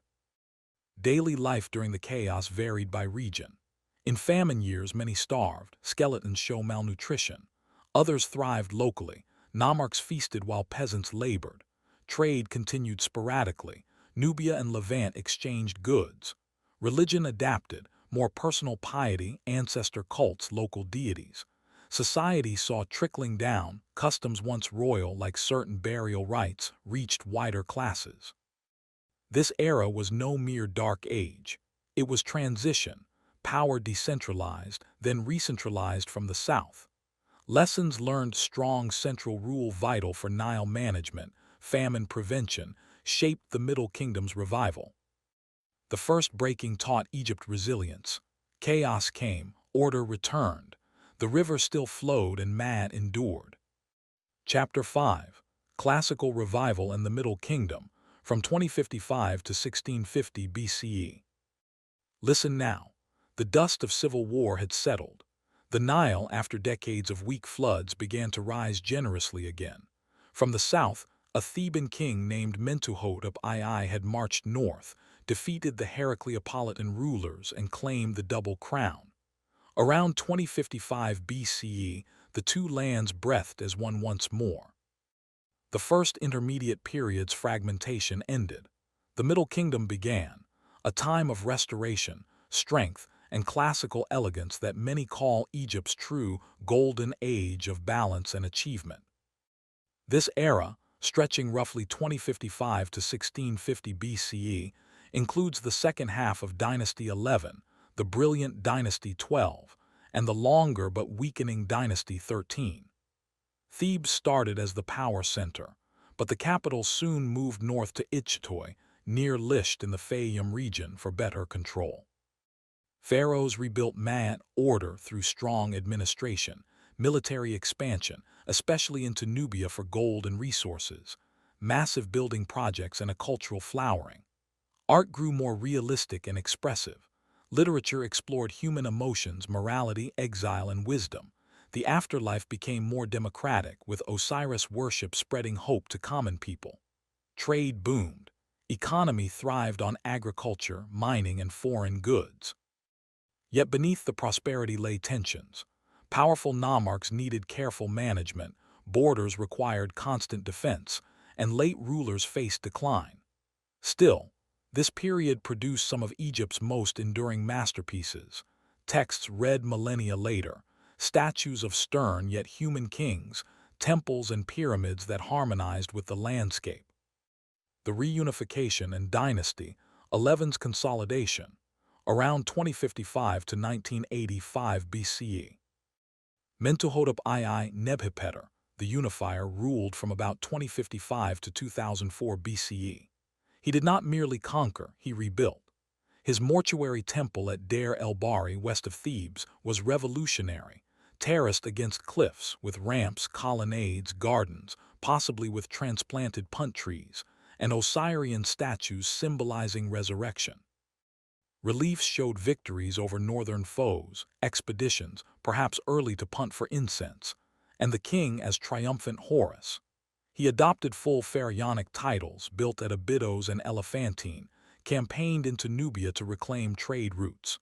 Daily life during the chaos varied by region. In famine years, many starved. Skeletons show malnutrition. Others thrived locally. Nomarchs feasted while peasants labored. Trade continued sporadically. Nubia and Levant exchanged goods. Religion adapted, more personal piety, ancestor cults, local deities. Society saw trickling down, customs once royal like certain burial rites reached wider classes. This era was no mere dark age. It was transition, power decentralized, then recentralized from the south. Lessons learned: strong central rule vital for Nile management, famine prevention, shaped the Middle Kingdom's revival. The first breaking taught Egypt resilience. Chaos came, order returned. The river still flowed and man endured. Chapter 5: Classical Revival and the Middle Kingdom, from 2055 to 1650 BCE. Listen now. The dust of civil war had settled. The Nile, after decades of weak floods, began to rise generously again. From the south, a Theban king named Mentuhotep II had marched north, defeated the Heracleopolitan rulers, and claimed the double crown. Around 2055 BCE, the two lands breathed as one once more. The first intermediate period's fragmentation ended. The Middle Kingdom began, a time of restoration, strength, and classical elegance that many call Egypt's true golden age of balance and achievement. This era, stretching roughly 2055 to 1650 BCE, includes the second half of Dynasty 11, the brilliant Dynasty 12, and the longer but weakening Dynasty 13. Thebes started as the power center, but the capital soon moved north to Ichtoy, near Lisht in the Fayum region, for better control. Pharaohs rebuilt order through strong administration, military expansion, especially into Nubia for gold and resources, massive building projects, and a cultural flowering. Art grew more realistic and expressive. Literature explored human emotions, morality, exile, and wisdom. The afterlife became more democratic, with Osiris worship spreading hope to common people. Trade boomed. Economy thrived on agriculture, mining, and foreign goods. Yet beneath the prosperity lay tensions. Powerful nomarchs needed careful management, borders required constant defense, and late rulers faced decline. Still, this period produced some of Egypt's most enduring masterpieces. Texts read millennia later, statues of stern yet human kings, temples and pyramids that harmonized with the landscape. The reunification and Dynasty 11's consolidation. around 2055 to 1985 BCE. Mentuhotep II Nebhipeter, the unifier, ruled from about 2055 to 2004 BCE. He did not merely conquer, he rebuilt. His mortuary temple at Deir el-Bahri, west of Thebes, was revolutionary, terraced against cliffs with ramps, colonnades, gardens, possibly with transplanted punt trees, and Osirian statues symbolizing resurrection. Reliefs showed victories over northern foes, expeditions, perhaps early to punt for incense, and the king as triumphant Horus. He adopted full pharaonic titles, built at Abydos and Elephantine, campaigned into Nubia to reclaim trade routes.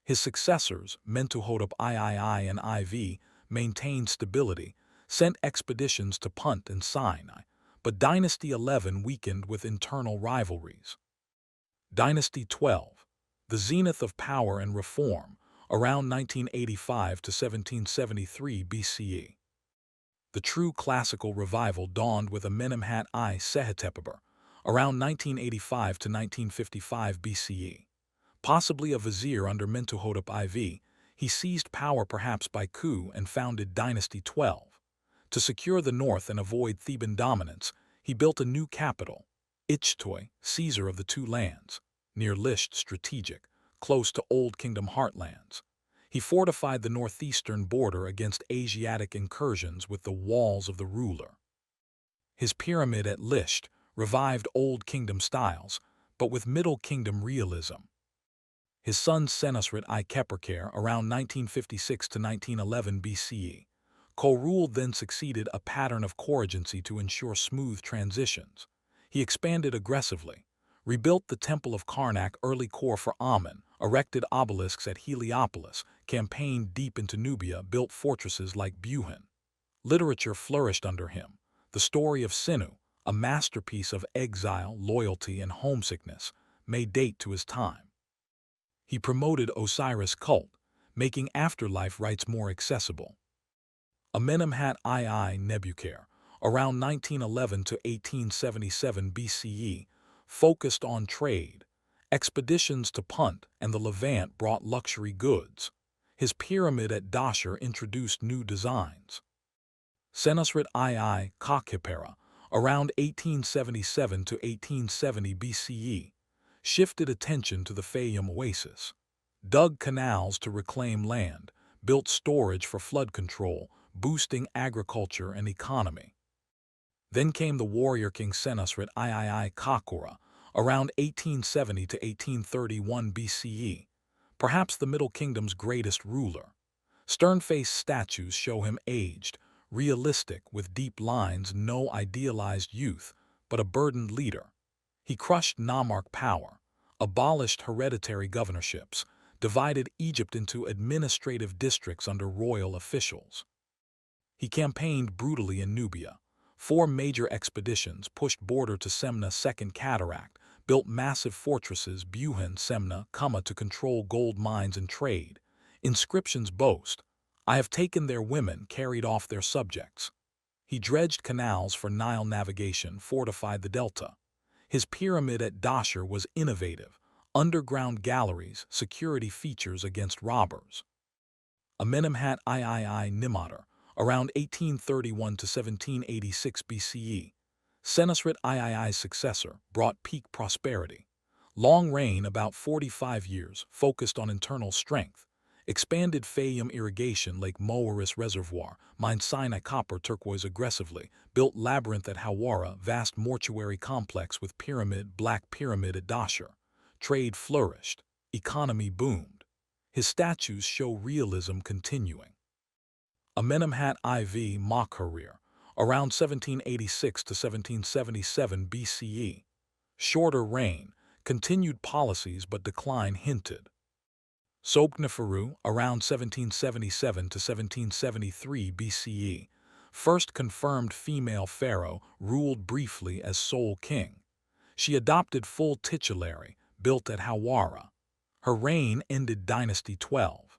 His successors, Mentuhotep III and IV, maintained stability, sent expeditions to Punt and Sinai, but Dynasty 11 weakened with internal rivalries. Dynasty 12, the zenith of power and reform, around 1985 to 1773 BCE. The true classical revival dawned with Amenemhat I Sehetepabur, around 1985 to 1955 BCE. Possibly a vizier under Mentuhotep IV, he seized power perhaps by coup and founded Dynasty 12. To secure the north and avoid Theban dominance, he built a new capital, Ichtoi, Caesar of the Two Lands, near Lisht, strategic, close to Old Kingdom heartlands. He fortified the northeastern border against Asiatic incursions with the walls of the ruler. His pyramid at Lisht revived Old Kingdom styles, but with Middle Kingdom realism. His son Senusret I Khepurkhare, around 1956 to 1911 BCE, co-ruled then succeeded a pattern of coregency to ensure smooth transitions. He expanded aggressively, rebuilt the Temple of Karnak, early core for Amun, erected obelisks at Heliopolis, campaigned deep into Nubia, built fortresses like Buhin. Literature flourished under him. The story of Sinu, a masterpiece of exile, loyalty, and homesickness, may date to his time. He promoted Osiris cult, making afterlife rites more accessible. Amenemhat II Nebuchadnezzar, around 1911 to 1877 BCE, focused on trade. Expeditions to Punt and the Levant brought luxury goods. His pyramid at Dashur introduced new designs. Senusret II Khepera, around 1877 to 1870 BCE, shifted attention to the Fayum oasis, dug canals to reclaim land, built storage for flood control, boosting agriculture and economy. Then came the warrior king Senusret III Kakura, around 1870 to 1831 BCE, perhaps the Middle Kingdom's greatest ruler. Stern-faced statues show him aged, realistic with deep lines, no idealized youth, but a burdened leader. He crushed Namarch power, abolished hereditary governorships, divided Egypt into administrative districts under royal officials. He campaigned brutally in Nubia. 4 major expeditions pushed border to Semna Second Cataract, built massive fortresses Buhin, Semna, Kama to control gold mines and trade. Inscriptions boast, "I have taken their women, carried off their subjects." He dredged canals for Nile navigation, fortified the delta. His pyramid at Dashur was innovative, underground galleries, security features against robbers. Amenemhat III Nimatar, around 1831 to 1786 BCE, Senusret III's successor, brought peak prosperity. Long reign, about 45 years, focused on internal strength, expanded Fayum irrigation, Lake Moeris Reservoir, mined Sinai copper turquoise aggressively, built labyrinth at Hawara, vast mortuary complex with pyramid, Black Pyramid at Dashur. Trade flourished, economy boomed. His statues show realism continuing. Amenemhat IV Makharir, around 1786 to 1777 BCE. Shorter reign, continued policies but decline hinted. Sobkneferu, around 1777 to 1773 BCE, first confirmed female pharaoh, ruled briefly as sole king. She adopted full titulary, built at Hawara. Her reign ended Dynasty 12.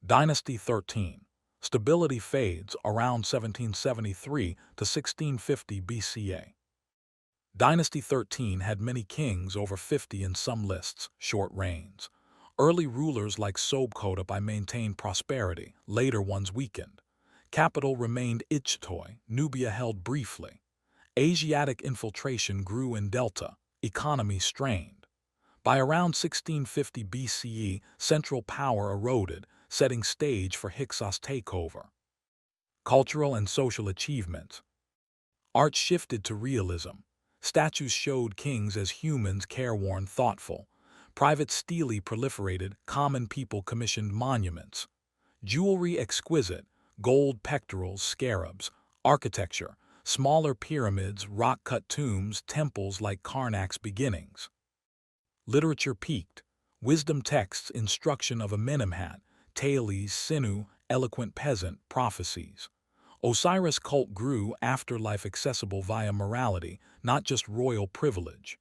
Dynasty 13. Stability fades, around 1773 to 1650 BCE. Dynasty 13 had many kings, over 50 in some lists, short reigns. Early rulers like Sobkotapi maintained prosperity, later ones weakened. Capital remained Ichthoi, Nubia held briefly. Asiatic infiltration grew in Delta, economy strained. By around 1650 BCE, central power eroded, setting stage for Hyksos takeover. Cultural and social achievements. Art shifted to realism. Statues showed kings as humans careworn, thoughtful. Private stele proliferated, common people commissioned monuments. Jewelry exquisite, gold pectorals, scarabs. Architecture, smaller pyramids, rock-cut tombs, temples like Karnak's beginnings. Literature peaked. Wisdom texts, instruction of Amenemhat, Thales, Sinu, eloquent peasant, prophecies. Osiris cult grew, afterlife accessible via morality, not just royal privilege.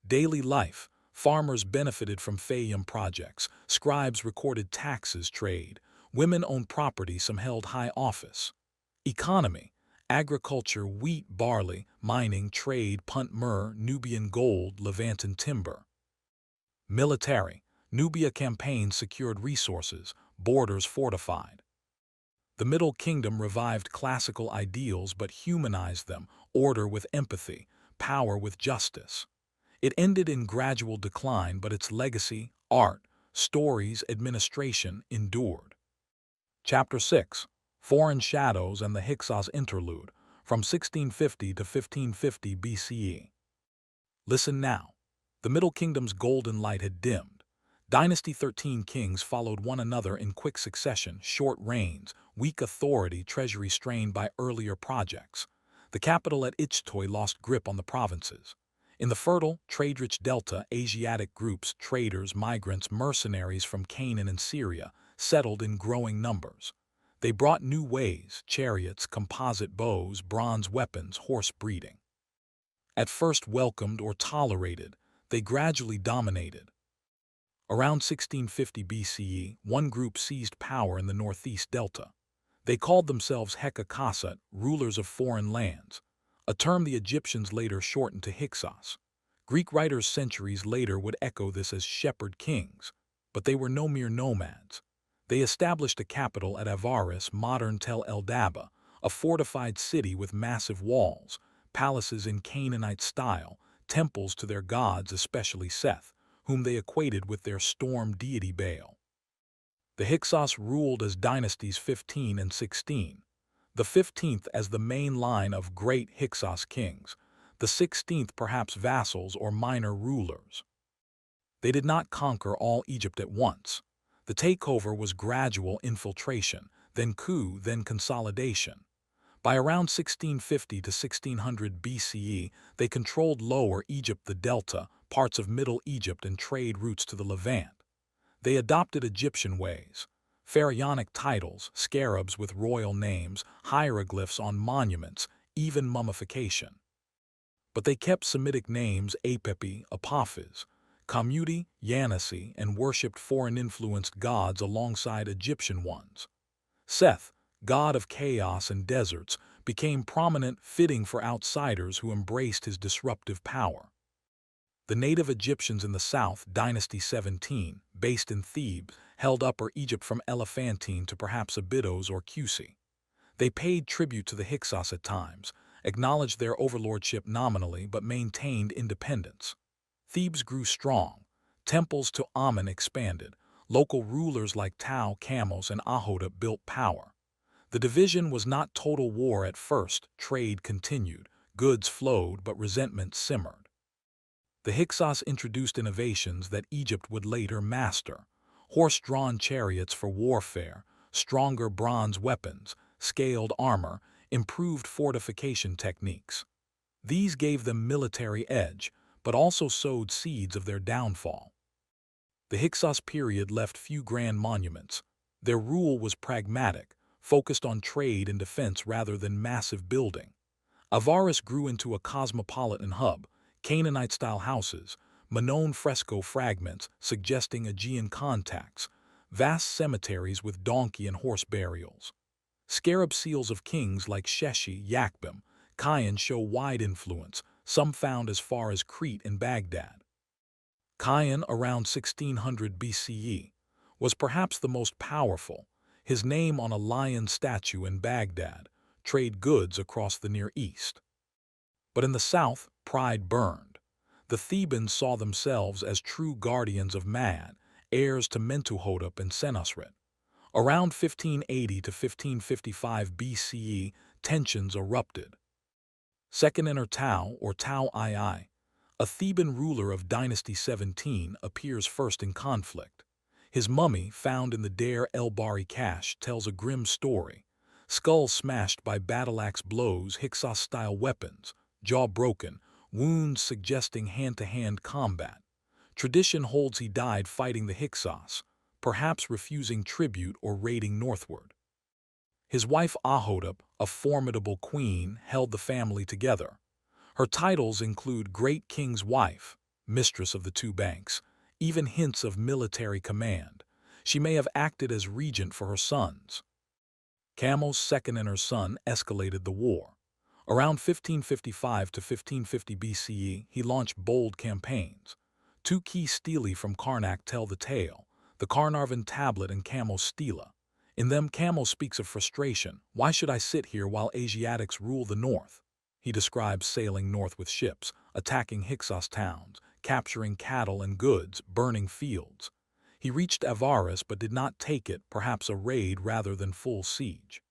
Daily life. Farmers benefited from Fayum projects. Scribes recorded taxes, trade. Women owned property, some held high office. Economy. Agriculture, wheat, barley, mining, trade, punt myrrh, Nubian gold, Levantan timber. Military. Nubia campaigns secured resources, borders fortified. The Middle Kingdom revived classical ideals but humanized them, order with empathy, power with justice. It ended in gradual decline, but its legacy, art, stories, administration endured. Chapter 6. Foreign Shadows and the Hyksos Interlude, from 1650 to 1550 BCE. Listen now. The Middle Kingdom's golden light had dimmed. Dynasty 13 kings followed one another in quick succession, short reigns, weak authority, treasury strained by earlier projects. The capital at Ichthoi lost grip on the provinces. In the fertile, trade-rich delta, Asiatic groups, traders, migrants, mercenaries from Canaan and Syria, settled in growing numbers. They brought new ways, chariots, composite bows, bronze weapons, horse breeding. At first welcomed or tolerated, they gradually dominated. Around 1650 BCE, one group seized power in the northeast delta. They called themselves Hekakasat, rulers of foreign lands, a term the Egyptians later shortened to Hyksos. Greek writers centuries later would echo this as shepherd kings, but they were no mere nomads. They established a capital at Avaris, modern Tel el-Daba, a fortified city with massive walls, palaces in Canaanite style, temples to their gods, especially Seth, whom they equated with their storm deity Baal. The Hyksos ruled as dynasties 15 and 16, the 15th as the main line of great Hyksos kings, the 16th perhaps vassals or minor rulers. They did not conquer all Egypt at once. The takeover was gradual infiltration, then coup, then consolidation. By around 1650 to 1600 BCE, they controlled Lower Egypt, the Delta, parts of Middle Egypt, and trade routes to the Levant. They adopted Egyptian ways. Pharaonic titles, scarabs with royal names, hieroglyphs on monuments, even mummification. But they kept Semitic names Apepi, Apophis, Kamuti, Yanasi, and worshipped foreign-influenced gods alongside Egyptian ones. Seth, god of chaos and deserts, became prominent, fitting for outsiders who embraced his disruptive power. The native Egyptians in the south, Dynasty 17, based in Thebes, held Upper Egypt from Elephantine to perhaps Abydos or Kusi. They paid tribute to the Hyksos at times, acknowledged their overlordship nominally but maintained independence. Thebes grew strong. Temples to Amun expanded. Local rulers like Tau, Kamos, and Ahota built power. The division was not total war at first. Trade continued. Goods flowed, but resentment simmered. The Hyksos introduced innovations that Egypt would later master. Horse-drawn chariots for warfare, stronger bronze weapons, scaled armor, improved fortification techniques. These gave them military edge, but also sowed seeds of their downfall. The Hyksos period left few grand monuments. Their rule was pragmatic, focused on trade and defense rather than massive building. Avaris grew into a cosmopolitan hub, Canaanite-style houses, Minoan fresco fragments suggesting Aegean contacts, vast cemeteries with donkey and horse burials. Scarab seals of kings like Sheshi, Yakbim, Kayan show wide influence, some found as far as Crete and Baghdad. Kion, around 1600 BCE, was perhaps the most powerful, his name on a lion statue in Baghdad, trade goods across the Near East. But in the south, pride burned. The Thebans saw themselves as true guardians of Mad, heirs to Mentuhotep and Senusret. Around 1580 to 1555 BCE, tensions erupted. Seqenenre-Tao, or Tao II, a Theban ruler of Dynasty 17, appears first in conflict. His mummy, found in the Deir el-Bahri cache, tells a grim story. Skull smashed by battle-axe blows, Hyksos-style weapons, jaw broken, wounds suggesting hand-to-hand combat. Tradition holds he died fighting the Hyksos, perhaps refusing tribute or raiding northward. His wife Ahotep, a formidable queen, held the family together. Her titles include Great King's Wife, Mistress of the Two Banks, even hints of military command. She may have acted as regent for her sons. Kamos's second and her son escalated the war. Around 1555 to 1550 BCE, he launched bold campaigns. Two key stelae from Karnak tell the tale, the Carnarvon Tablet and Kamos's stela. In them, Kamos speaks of frustration. Why should I sit here while Asiatics rule the north? He describes sailing north with ships, attacking Hyksos towns, capturing cattle and goods, burning fields. He reached Avaris but did not take it, perhaps a raid rather than full siege.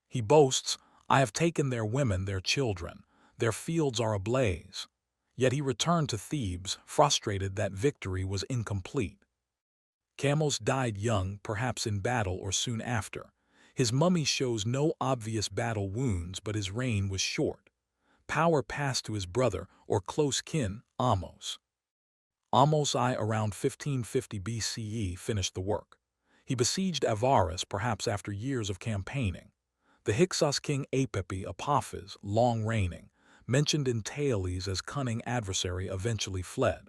He boasts, I have taken their women, their children, their fields are ablaze. Yet he returned to Thebes, frustrated that victory was incomplete. Kamos died young, perhaps in battle or soon after. His mummy shows no obvious battle wounds, but his reign was short. Power passed to his brother, or close kin, Ahmose. Ahmose I, around 1550 BCE, finished the work. He besieged Avaris, perhaps after years of campaigning. The Hyksos king Apepi, Apophis, long reigning, mentioned in Thales as cunning adversary, eventually fled.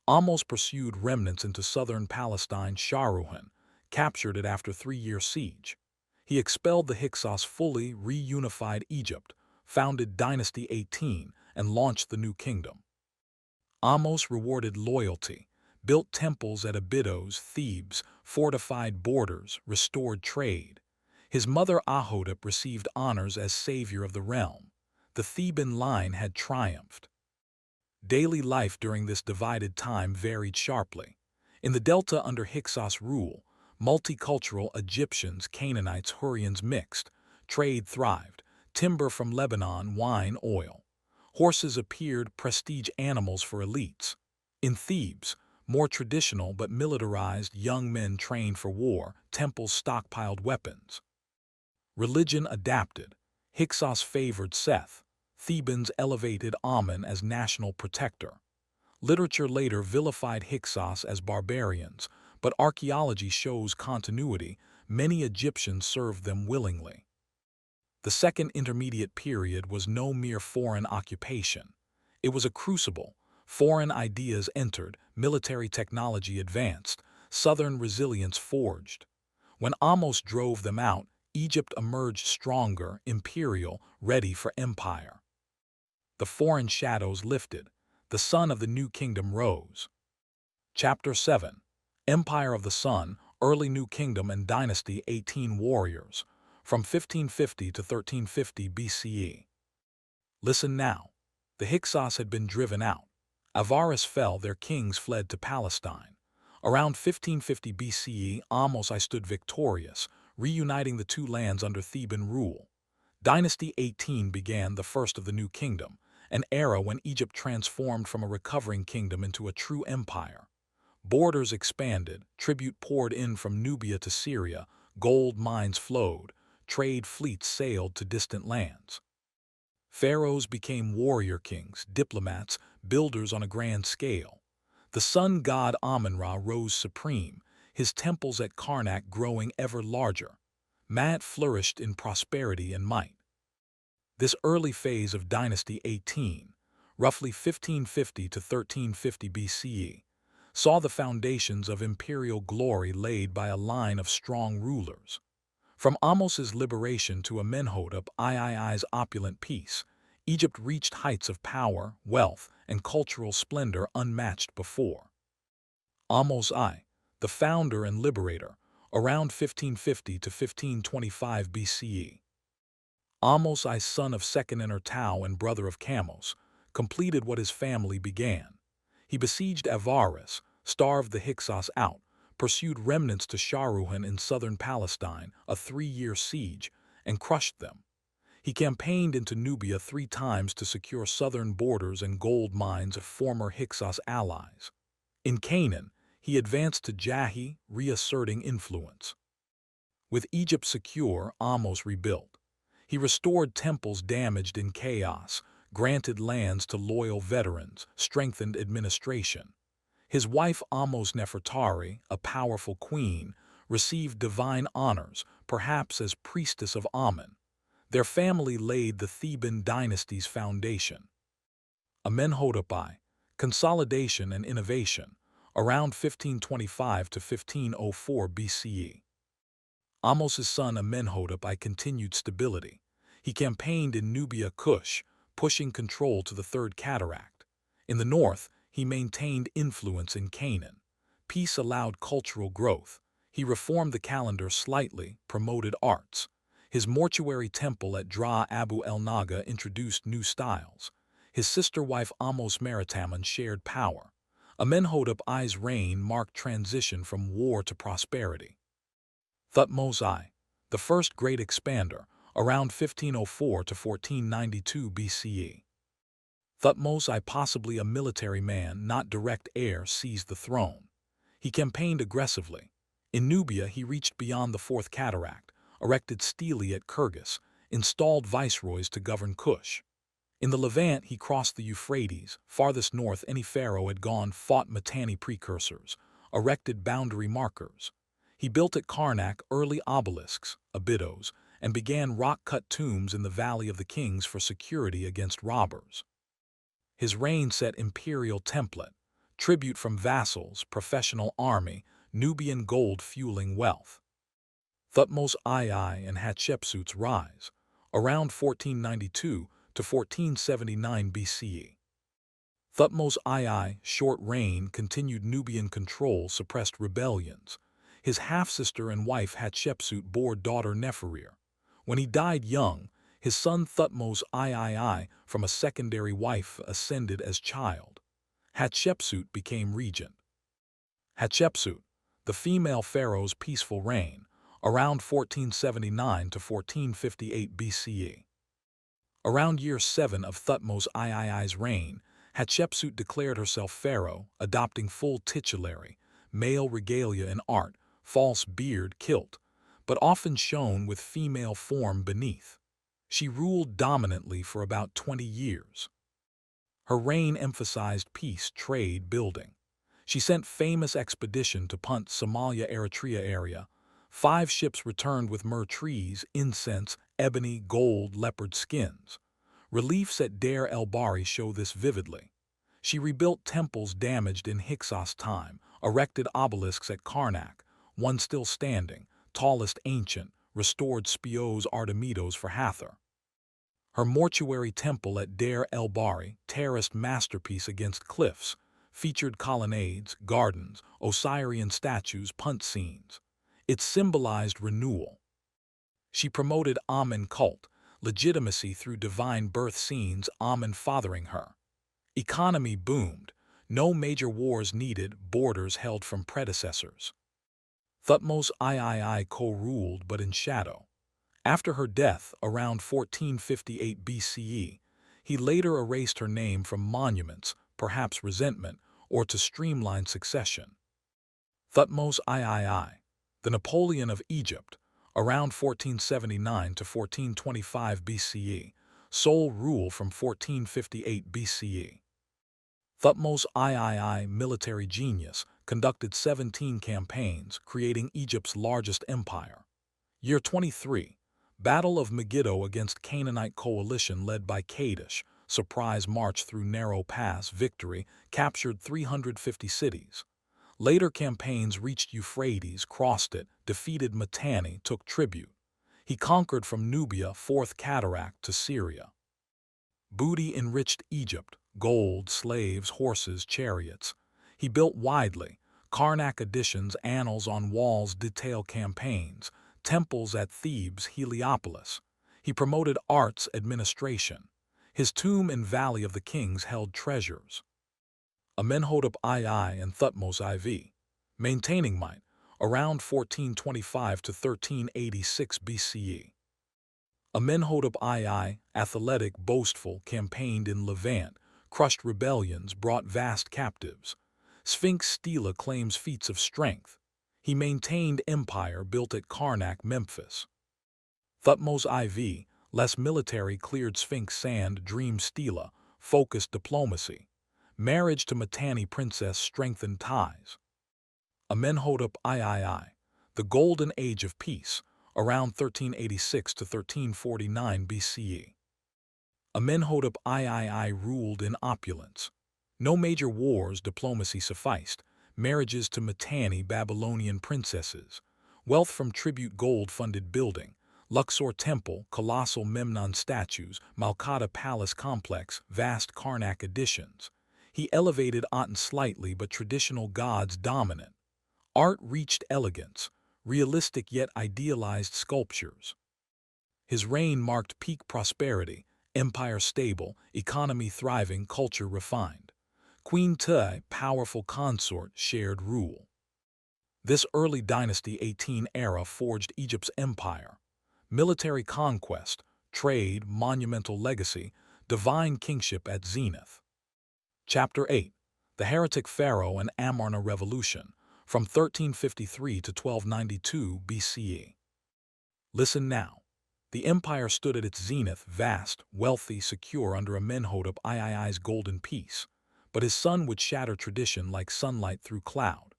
Ahmose pursued remnants into southern Palestine, Sharuhan, captured it after 3-year siege. He expelled the Hyksos fully, reunified Egypt, founded Dynasty 18, and launched the new kingdom. Ahmose rewarded loyalty, built temples at Abydos, Thebes, fortified borders, restored trade. His mother Ahotep received honors as savior of the realm. The Theban line had triumphed. Daily life during this divided time varied sharply. In the delta under Hyksos rule, multicultural Egyptians, Canaanites, Hurrians mixed. Trade thrived. Timber from Lebanon, wine, oil. Horses appeared, prestige animals for elites. In Thebes, more traditional but militarized, young men trained for war, temples stockpiled weapons. Religion adapted. Hyksos favored Seth. Thebans elevated Amun as national protector. Literature later vilified Hyksos as barbarians, but archaeology shows continuity. Many Egyptians served them willingly. The second intermediate period was no mere foreign occupation. It was a crucible. Foreign ideas entered, military technology advanced, southern resilience forged. When Ahmose drove them out, Egypt emerged stronger, imperial, ready for empire. The foreign shadows lifted. The sun of the new kingdom rose. Chapter 7. Empire of the Sun, Early New Kingdom and Dynasty 18 Warriors, from 1550 to 1350 BCE. Listen now. The Hyksos had been driven out. Avaris fell, their kings fled to Palestine. Around 1550 BCE, Ahmose I stood victorious, reuniting the two lands under Theban rule. Dynasty 18 began, the first of the new kingdom, an era when Egypt transformed from a recovering kingdom into a true empire. Borders expanded, tribute poured in from Nubia to Syria, gold mines flowed, trade fleets sailed to distant lands. Pharaohs became warrior kings, diplomats, builders on a grand scale. The sun god Amun-Ra rose supreme, his temples at Karnak growing ever larger. Mad flourished in prosperity and might. This early phase of Dynasty 18, roughly 1550 to 1350 BCE, saw the foundations of imperial glory laid by a line of strong rulers. From Ahmose's liberation to Amenhotep III's opulent peace, Egypt reached heights of power, wealth, and cultural splendor unmatched before. Ahmose I, the founder and liberator, around 1550 to 1525 BCE. Ahmose I, son of Seqenenre-Tao and brother of Chamos, completed what his family began. He besieged Avaris, starved the Hyksos out, pursued remnants to Sharuhan in southern Palestine, a 3-year siege, and crushed them. He campaigned into Nubia 3 times to secure southern borders and gold mines of former Hyksos allies. In Canaan, he advanced to Jahi, reasserting influence. With Egypt secure, Ahmose rebuilt. He restored temples damaged in chaos, granted lands to loyal veterans, strengthened administration. His wife Ahmose Nefertari, a powerful queen, received divine honors, perhaps as priestess of Amun. Their family laid the Theban dynasty's foundation. Amenhotep I, consolidation and innovation, around 1525 to 1504 BCE. Ahmose's son Amenhotep I continued stability. He campaigned in Nubia Kush, pushing control to the Third Cataract. In the north, he maintained influence in Canaan. Peace allowed cultural growth. He reformed the calendar slightly, promoted arts. His mortuary temple at Dra Abu el Naga introduced new styles. His sister wife Ahmose Meritamun shared power. Amenhotep I's reign marked transition from war to prosperity. Thutmose I, the first great expander, around 1504 to 1492 BCE. Thutmose I, possibly a military man, not direct heir, seized the throne. He campaigned aggressively. In Nubia, he reached beyond the Fourth Cataract, erected stelae at Kirgis, installed viceroys to govern Kush. In the Levant, he crossed the Euphrates, farthest north any pharaoh had gone, fought Mitanni precursors, erected boundary markers. He built at Karnak early obelisks, abydos, and began rock-cut tombs in the Valley of the Kings for security against robbers. His reign set imperial template, tribute from vassals, professional army, Nubian gold fueling wealth. Thutmose II and Hatshepsut's rise, around 1492 to 1479 BCE. Thutmose II, short reign, continued Nubian control, suppressed rebellions. His half-sister and wife Hatshepsut bore daughter Neferir. When he died young, his son Thutmose III, from a secondary wife, ascended as child. Hatshepsut became regent. Hatshepsut, the female pharaoh's peaceful reign, around 1479 to 1458 BCE. Around year 7 of Thutmose III's reign, Hatshepsut declared herself pharaoh, adopting full titulary, male regalia and art, false beard, kilt, but often shown with female form beneath. She ruled dominantly for about 20 years. Her reign emphasized peace, trade, building. She sent famous expedition to Punt, Somalia-Eritrea area. 5 ships returned with myrrh trees, incense, ebony, gold, leopard skins. Reliefs at Deir el-Bahri show this vividly. She rebuilt temples damaged in Hyksos time, erected obelisks at Karnak, one still standing, tallest ancient, restored Spios Artemidos for Hathor. Her mortuary temple at Deir el-Bahri, terraced masterpiece against cliffs, featured colonnades, gardens, Osirian statues, punt scenes. It symbolized renewal. She promoted Amun cult, legitimacy through divine birth scenes, Amun fathering her. Economy boomed, no major wars needed, borders held from predecessors. Thutmose III co-ruled but in shadow. After her death, around 1458 BCE, he later erased her name from monuments, perhaps resentment, or to streamline succession. Thutmose III, the Napoleon of Egypt, around 1479 to 1425 BCE, sole rule from 1458 BCE. Thutmose III, military genius, conducted 17 campaigns, creating Egypt's largest empire. Year 23, Battle of Megiddo against Canaanite coalition led by Kadesh, surprise march through narrow pass, victory, captured 350 cities. Later campaigns reached Euphrates, crossed it, defeated Mitanni, took tribute. He conquered from Nubia, Fourth Cataract to Syria. Booty enriched Egypt, gold, slaves, horses, chariots. He built widely, Karnak editions, annals on walls detail campaigns, temples at Thebes, Heliopolis. He promoted arts administration. His tomb in Valley of the Kings held treasures. Amenhotep II and Thutmose IV. Maintaining might, around 1425 to 1386 BCE. Amenhotep II, athletic, boastful, campaigned in Levant, crushed rebellions, brought vast captives. Sphinx Stela claims feats of strength. He maintained empire built at Karnak, Memphis. Thutmose IV, less military, cleared Sphinx sand, dream Stela, focused diplomacy. Marriage to Mitanni princess strengthened ties. Amenhotep III, the Golden Age of Peace, around 1386 to 1349 BCE. Amenhotep III ruled in opulence. No major wars, diplomacy sufficed. Marriages to Mitanni, Babylonian princesses. Wealth from tribute, gold-funded building. Luxor Temple, colossal Memnon statues, Malkata Palace complex, vast Karnak additions. He elevated Aten slightly, but traditional gods dominant. Art reached elegance, realistic yet idealized sculptures. His reign marked peak prosperity, empire stable, economy thriving, culture refined. Queen Tut, powerful consort, shared rule. This early dynasty 18 era forged Egypt's empire. Military conquest, trade, monumental legacy, divine kingship at zenith. Chapter 8. The Heretic Pharaoh and Amarna Revolution, from 1353 to 1292 BCE. Listen now. The empire stood at its zenith, vast, wealthy, secure under Amenhotep III's golden peace, but his son would shatter tradition like sunlight through cloud.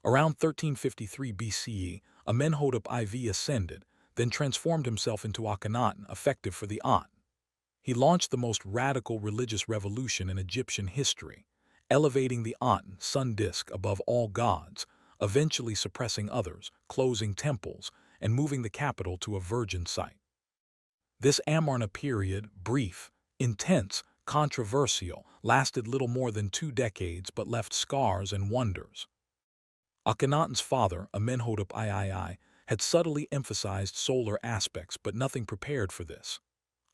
Around 1353 BCE, Amenhotep IV ascended, then transformed himself into Akhenaten, effective for the Aten. He launched the most radical religious revolution in Egyptian history, elevating the Aten, sun disk, above all gods, eventually suppressing others, closing temples, and moving the capital to a virgin site. This Amarna period, brief, intense, controversial, lasted little more than 2 decades but left scars and wonders. Akhenaten's father, Amenhotep III, had subtly emphasized solar aspects, but nothing prepared for this.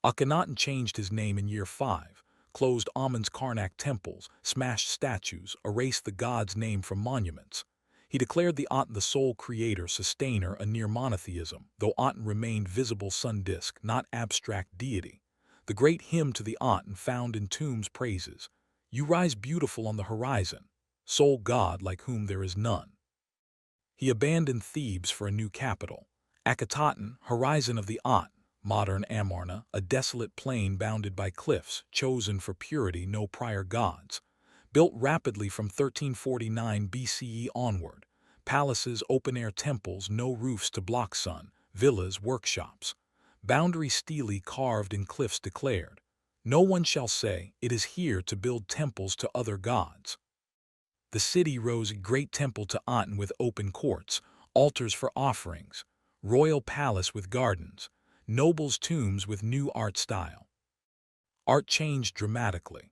Akhenaten changed his name in year 5, closed Amun's Karnak temples, smashed statues, erased the god's name from monuments. He declared the Aten the sole creator, sustainer, a near monotheism, though Aten remained visible sun disk, not abstract deity. The great hymn to the Aten found in tombs praises, "You rise beautiful on the horizon, sole god like whom there is none." He abandoned Thebes for a new capital, Akhetaten, horizon of the Aten, modern Amarna, a desolate plain bounded by cliffs, chosen for purity, no prior gods. Built rapidly from 1349 BCE onward, palaces, open-air temples, no roofs to block sun, villas, workshops. Boundary stele carved in cliffs declared, "No one shall say, it is here to build temples to other gods." The city rose a great temple to Aten with open courts, altars for offerings, royal palace with gardens, nobles' tombs with new art style. Art changed dramatically.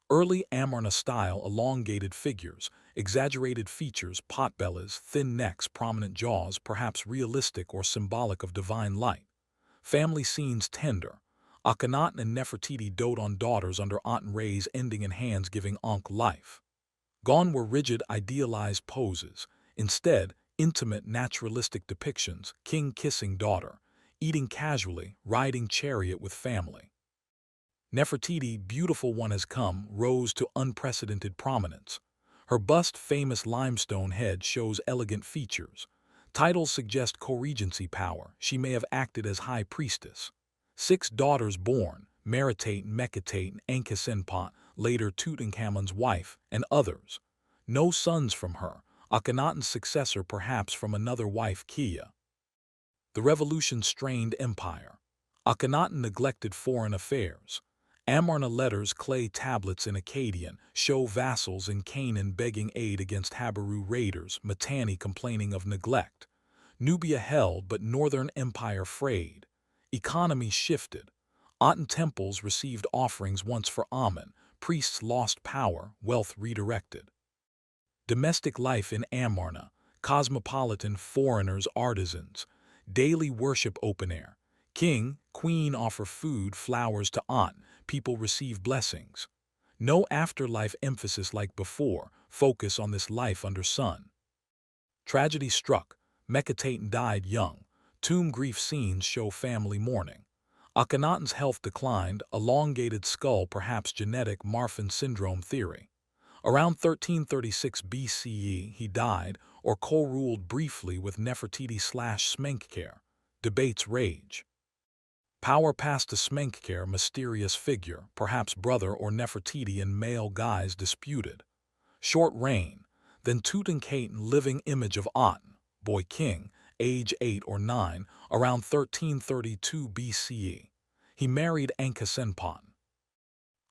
Early Amarna style, elongated figures, exaggerated features, potbellies, thin necks, prominent jaws, perhaps realistic or symbolic of divine light. Family scenes tender. Akhenaten and Nefertiti dote on daughters under Aten rays, ending in hands giving Ankh life. Gone were rigid, idealized poses. Instead, intimate, naturalistic depictions, king kissing daughter, eating casually, riding chariot with family. Nefertiti, beautiful one has come, rose to unprecedented prominence. Her bust, famous limestone head, shows elegant features. Titles suggest co-regency power. She may have acted as high priestess. 6 daughters born, Meretate, Mekhetate, and Ankhesenpot, later Tutankhamun's wife, and others. No sons from her, Akhenaten's successor perhaps from another wife, Kia. The revolution strained empire. Akhenaten neglected foreign affairs. Amarna letters, clay tablets in Akkadian, show vassals in Canaan begging aid against Habaru raiders, Mitanni complaining of neglect. Nubia held, but northern empire frayed. Economy shifted. Aten temples received offerings once for Amun, priests lost power, wealth redirected. Domestic life in Amarna, cosmopolitan foreigners, artisans, daily worship open air. King, queen offer food, flowers to aunt, people receive blessings. No afterlife emphasis like before, focus on this life under sun. Tragedy struck, Meketaten died young, tomb grief scenes show family mourning. Akhenaten's health declined, elongated skull, perhaps genetic Marfan syndrome theory. Around 1336 BCE he died, or co-ruled briefly with Nefertiti/Smenkhkare. Debates rage. Power passed to Smenkhkare, mysterious figure, perhaps brother or Nefertiti in male guise disputed. Short reign, then Tutankhaten, living image of Aten, boy king, age 8 or 9, around 1332 BCE. He married Ankhesenpon.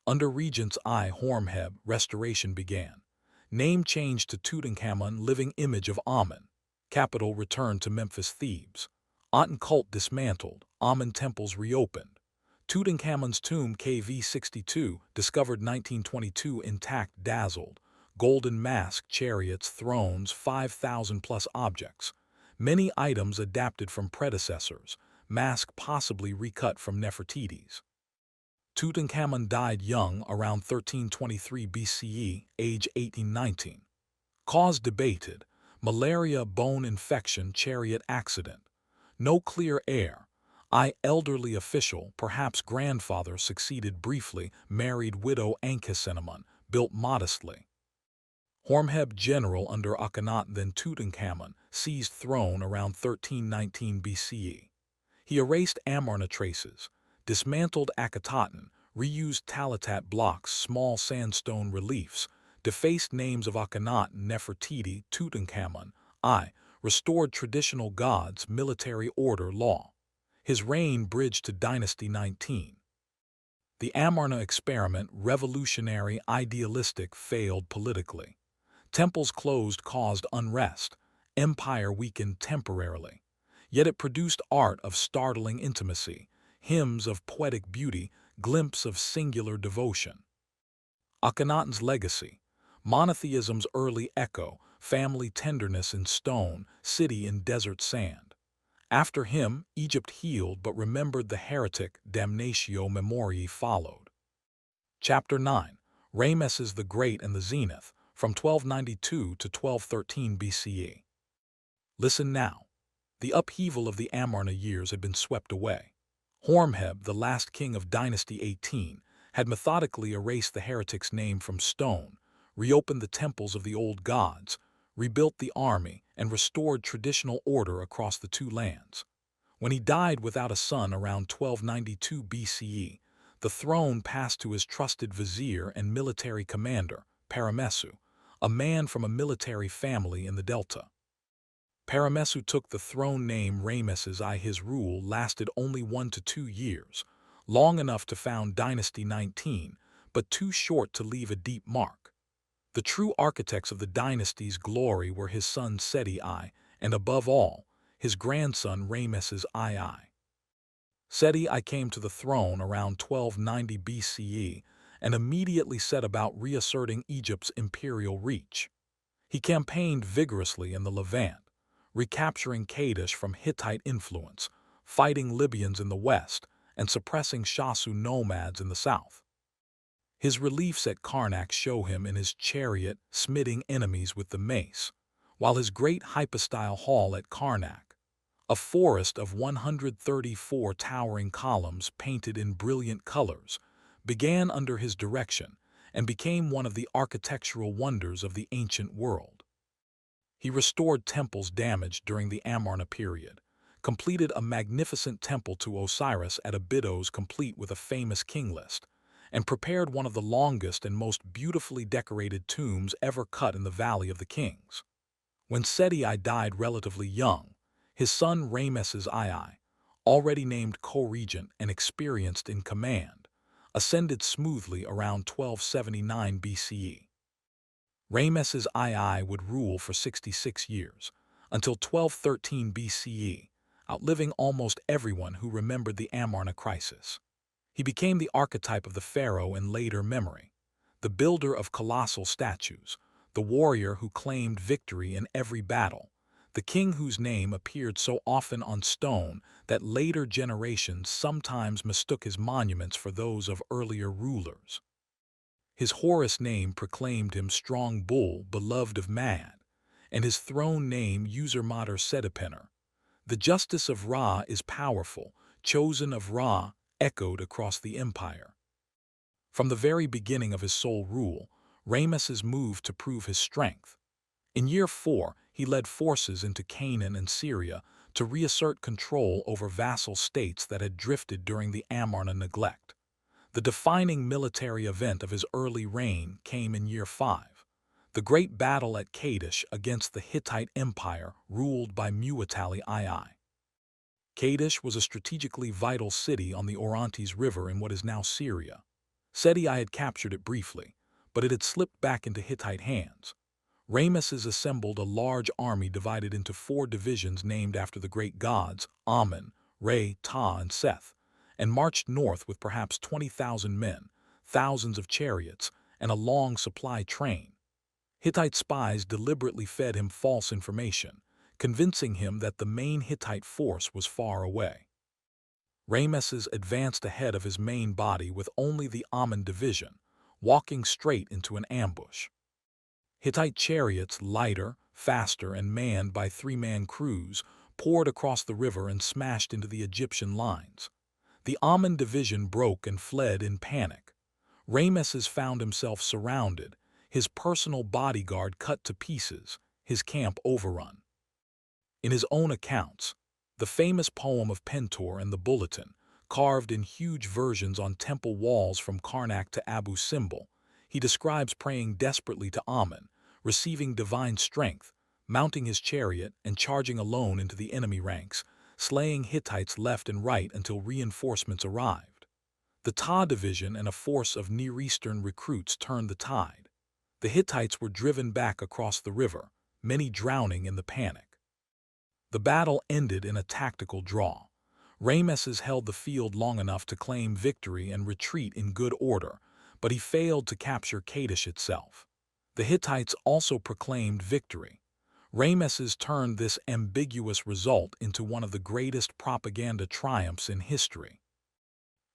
Under Regents I Horemheb, restoration began. Name changed to Tutankhamun, living image of Amun. Capital returned to Memphis, Thebes. Aten cult dismantled, Amun temples reopened. Tutankhamun's tomb KV62, discovered 1922, intact, dazzled. Golden mask, chariots, thrones, 5,000 plus objects. Many items adapted from predecessors, mask possibly recut from Nefertiti's. Tutankhamun died young, around 1323 BCE, age 18-19. Cause debated, malaria, bone infection, chariot accident. No clear heir. Elderly official, perhaps grandfather, succeeded briefly, married widow Ankhesenamun, built modestly. Horemheb general under Akhenaten, then Tutankhamun, seized throne around 1319 BCE. He erased Amarna traces, dismantled Akhetaten, reused Talitat blocks, small sandstone reliefs, defaced names of Akhenaten, Nefertiti, Tutankhamun, restored traditional gods, military order, law. His reign bridged to Dynasty 19. The Amarna experiment, revolutionary, idealistic, failed politically. Temples closed caused unrest. Empire weakened temporarily. Yet it produced art of startling intimacy, hymns of poetic beauty, glimpse of singular devotion. Akhenaten's legacy, monotheism's early echo, family tenderness in stone, city in desert sand. After him, Egypt healed but remembered the heretic, damnatio memoriae followed. Chapter 9, Rameses the Great and the Zenith, from 1292 to 1213 BCE. Listen now. The upheaval of the Amarna years had been swept away. Horemheb, the last king of Dynasty 18, had methodically erased the heretic's name from stone, reopened the temples of the old gods, rebuilt the army, and restored traditional order across the two lands. When he died without a son around 1292 BCE, the throne passed to his trusted vizier and military commander, Paramesu, a man from a military family in the Delta. Paramesu took the throne name Rameses I. His rule lasted only 1 to 2 years, long enough to found Dynasty 19, but too short to leave a deep mark. The true architects of the dynasty's glory were his son Seti I, and above all, his grandson Rameses II. Seti I came to the throne around 1290 BCE and immediately set about reasserting Egypt's imperial reach. He campaigned vigorously in the Levant, recapturing Kadesh from Hittite influence, fighting Libyans in the west, and suppressing Shasu nomads in the south. His reliefs at Karnak show him in his chariot smiting enemies with the mace, while his great hypostyle hall at Karnak, a forest of 134 towering columns painted in brilliant colors, began under his direction and became one of the architectural wonders of the ancient world. He restored temples damaged during the Amarna period, completed a magnificent temple to Osiris at Abydos complete with a famous king list, and prepared one of the longest and most beautifully decorated tombs ever cut in the Valley of the Kings. When Seti I died relatively young, his son Rameses II, already named co-regent and experienced in command, ascended smoothly around 1279 BCE. Rameses II would rule for 66 years, until 1213 BCE, outliving almost everyone who remembered the Amarna crisis. He became the archetype of the pharaoh in later memory, the builder of colossal statues, the warrior who claimed victory in every battle, the king whose name appeared so often on stone that later generations sometimes mistook his monuments for those of earlier rulers. His Horus name proclaimed him strong bull, beloved of man, and his throne name user mater sedipener. The justice of Ra is powerful, chosen of Ra, echoed across the empire. From the very beginning of his sole rule, Ramesses moved to prove his strength. In year 4, he led forces into Canaan and Syria to reassert control over vassal states that had drifted during the Amarna neglect. The defining military event of his early reign came in year 5, the great battle at Kadesh against the Hittite Empire ruled by Muwatalli II. Kadesh was a strategically vital city on the Orontes River in what is now Syria. Seti I had captured it briefly, but it had slipped back into Hittite hands. Ramesses assembled a large army divided into 4 divisions named after the great gods, Amun, Re, Ta, and Seth, and marched north with perhaps 20,000 men, thousands of chariots, and a long supply train. Hittite spies deliberately fed him false information, convincing him that the main Hittite force was far away. Ramesses advanced ahead of his main body with only the Amun division, walking straight into an ambush. Hittite chariots, lighter, faster, and manned by 3-man crews, poured across the river and smashed into the Egyptian lines. The Amun division broke and fled in panic. Ramesses found himself surrounded, his personal bodyguard cut to pieces, his camp overrun. In his own accounts, the famous poem of Pentor and the Bulletin, carved in huge versions on temple walls from Karnak to Abu Simbel, he describes praying desperately to Amun, receiving divine strength, mounting his chariot and charging alone into the enemy ranks, slaying Hittites left and right until reinforcements arrived. The Ta division and a force of Near Eastern recruits turned the tide. The Hittites were driven back across the river, many drowning in the panic. The battle ended in a tactical draw. Ramesses held the field long enough to claim victory and retreat in good order, but he failed to capture Kadesh itself. The Hittites also proclaimed victory. Ramesses turned this ambiguous result into one of the greatest propaganda triumphs in history.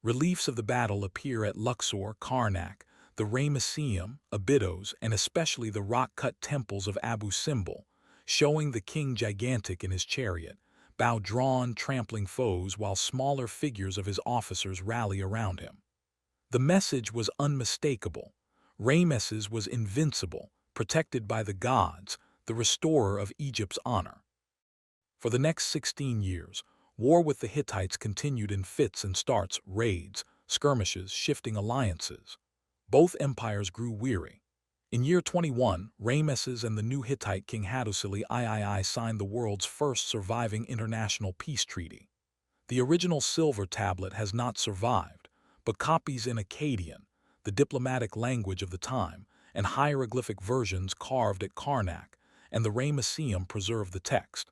Reliefs of the battle appear at Luxor, Karnak, the Ramesseum, Abydos, and especially the rock-cut temples of Abu Simbel, showing the king gigantic in his chariot, bow drawn, trampling foes while smaller figures of his officers rally around him. The message was unmistakable. Ramesses was invincible, protected by the gods, the restorer of Egypt's honor. For the next 16 years, war with the Hittites continued in fits and starts, raids, skirmishes, shifting alliances. Both empires grew weary. In year 21, Ramesses and the new Hittite king Hattusili III signed the world's first surviving international peace treaty. The original silver tablet has not survived, but copies in Akkadian, the diplomatic language of the time, and hieroglyphic versions carved at Karnak and the Ramesseum preserve the text.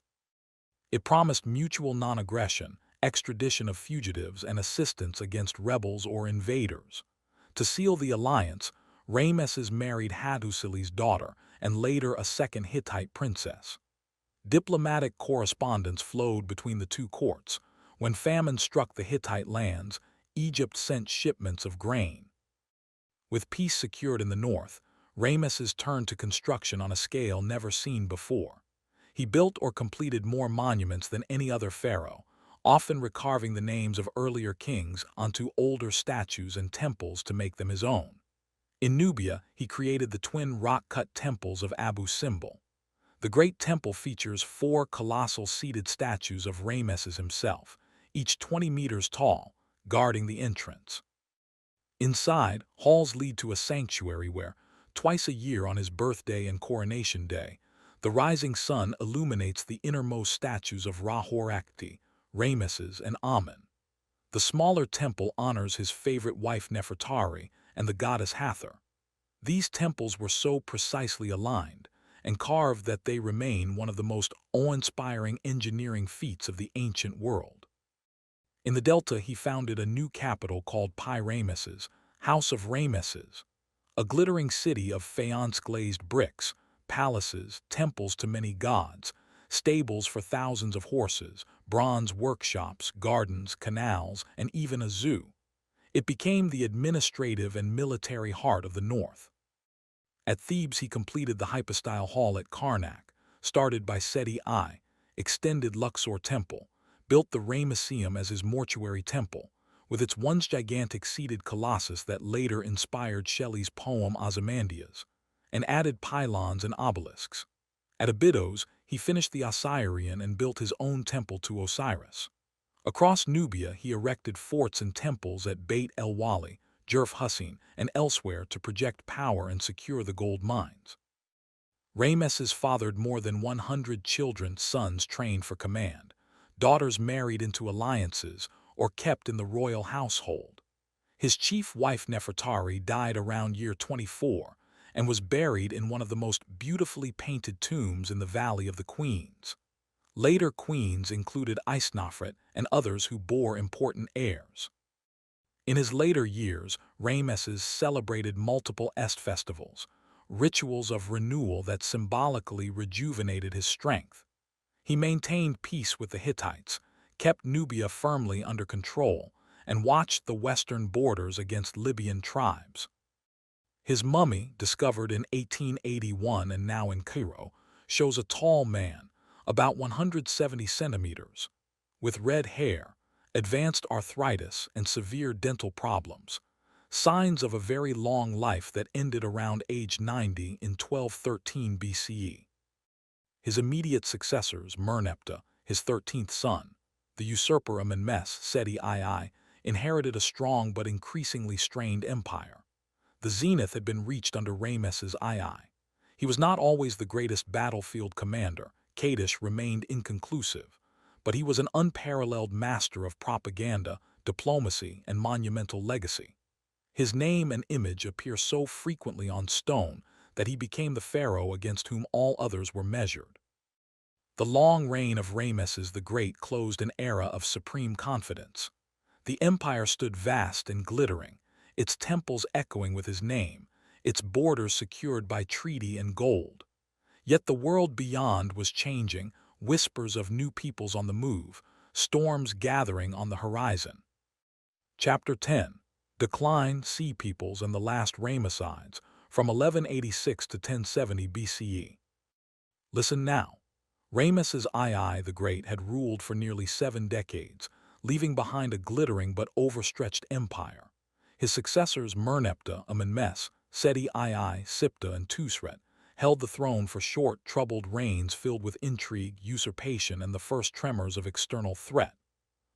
It promised mutual non-aggression, extradition of fugitives, and assistance against rebels or invaders. To seal the alliance, Ramesses married Hattusili's daughter and later a second Hittite princess. Diplomatic correspondence flowed between the two courts. When famine struck the Hittite lands, Egypt sent shipments of grain. With peace secured in the north, Ramesses turned to construction on a scale never seen before. He built or completed more monuments than any other pharaoh, often recarving the names of earlier kings onto older statues and temples to make them his own. In Nubia, he created the twin rock-cut temples of Abu Simbel. The great temple features 4 colossal seated statues of Ramesses himself, each 20 meters tall, guarding the entrance. Inside, halls lead to a sanctuary where, twice a year on his birthday and coronation day, the rising sun illuminates the innermost statues of Ra-Horakhti, Ramesses, and Amun. The smaller temple honors his favorite wife Nefertari and the goddess Hathor. These temples were so precisely aligned and carved that they remain one of the most awe-inspiring engineering feats of the ancient world. In the Delta, he founded a new capital called Pi Ramesses, House of Ramesses, a glittering city of faience-glazed bricks, palaces, temples to many gods, stables for thousands of horses, bronze workshops, gardens, canals, and even a zoo. It became the administrative and military heart of the north. At Thebes he completed the hypostyle hall at Karnak, started by Seti I, extended Luxor Temple, built the Ramesseum as his mortuary temple, with its once gigantic seated colossus that later inspired Shelley's poem Ozymandias, and added pylons and obelisks. At Abydos, he finished the Osirian and built his own temple to Osiris. Across Nubia, he erected forts and temples at Beit el-Wali, Jerf Hussein, and elsewhere to project power and secure the gold mines. Rameses fathered more than 100 children, sons trained for command, daughters married into alliances or kept in the royal household. His chief wife Nefertari died around year 24 and was buried in one of the most beautifully painted tombs in the Valley of the Queens. Later queens included Isnofret and others who bore important heirs. In his later years, Rameses celebrated multiple Est festivals, rituals of renewal that symbolically rejuvenated his strength. He maintained peace with the Hittites, kept Nubia firmly under control, and watched the western borders against Libyan tribes. His mummy, discovered in 1881 and now in Cairo, shows a tall man, about 170 centimeters, with red hair, advanced arthritis, and severe dental problems, signs of a very long life that ended around age 90 in 1213 BCE. His immediate successors, Merneptah, his 13th son, the usurper Amenmes, Seti II, inherited a strong but increasingly strained empire. The zenith had been reached under Rameses II. He was not always the greatest battlefield commander. Kadesh remained inconclusive, but he was an unparalleled master of propaganda, diplomacy, and monumental legacy. His name and image appear so frequently on stone that he became the pharaoh against whom all others were measured. The long reign of Rameses the Great closed an era of supreme confidence. The empire stood vast and glittering, its temples echoing with his name, its borders secured by treaty and gold. Yet the world beyond was changing, whispers of new peoples on the move, storms gathering on the horizon. Chapter 10. Decline, Sea Peoples and the Last Ramessides, from 1186 to 1070 BCE. Listen now. Rameses II the Great had ruled for nearly 7 decades, leaving behind a glittering but overstretched empire. His successors Merneptah, Amenmes, Seti II, Siptah, and Tusret held the throne for short, troubled reigns filled with intrigue, usurpation, and the first tremors of external threat.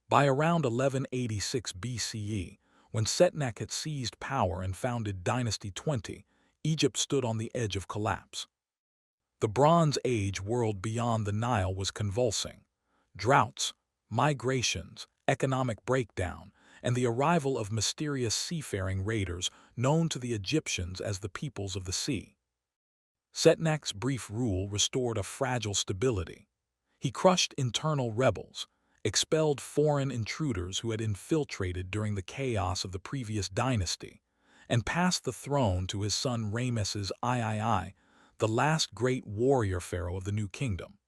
By around 1186 BCE, when Setnak had seized power and founded Dynasty 20, Egypt stood on the edge of collapse. The Bronze Age world beyond the Nile was convulsing. Droughts, migrations, economic breakdown, and the arrival of mysterious seafaring raiders known to the Egyptians as the peoples of the sea. Setnak's brief rule restored a fragile stability. He crushed internal rebels, expelled foreign intruders who had infiltrated during the chaos of the previous dynasty, and passed the throne to his son Rameses III, the last great warrior pharaoh of the new kingdom.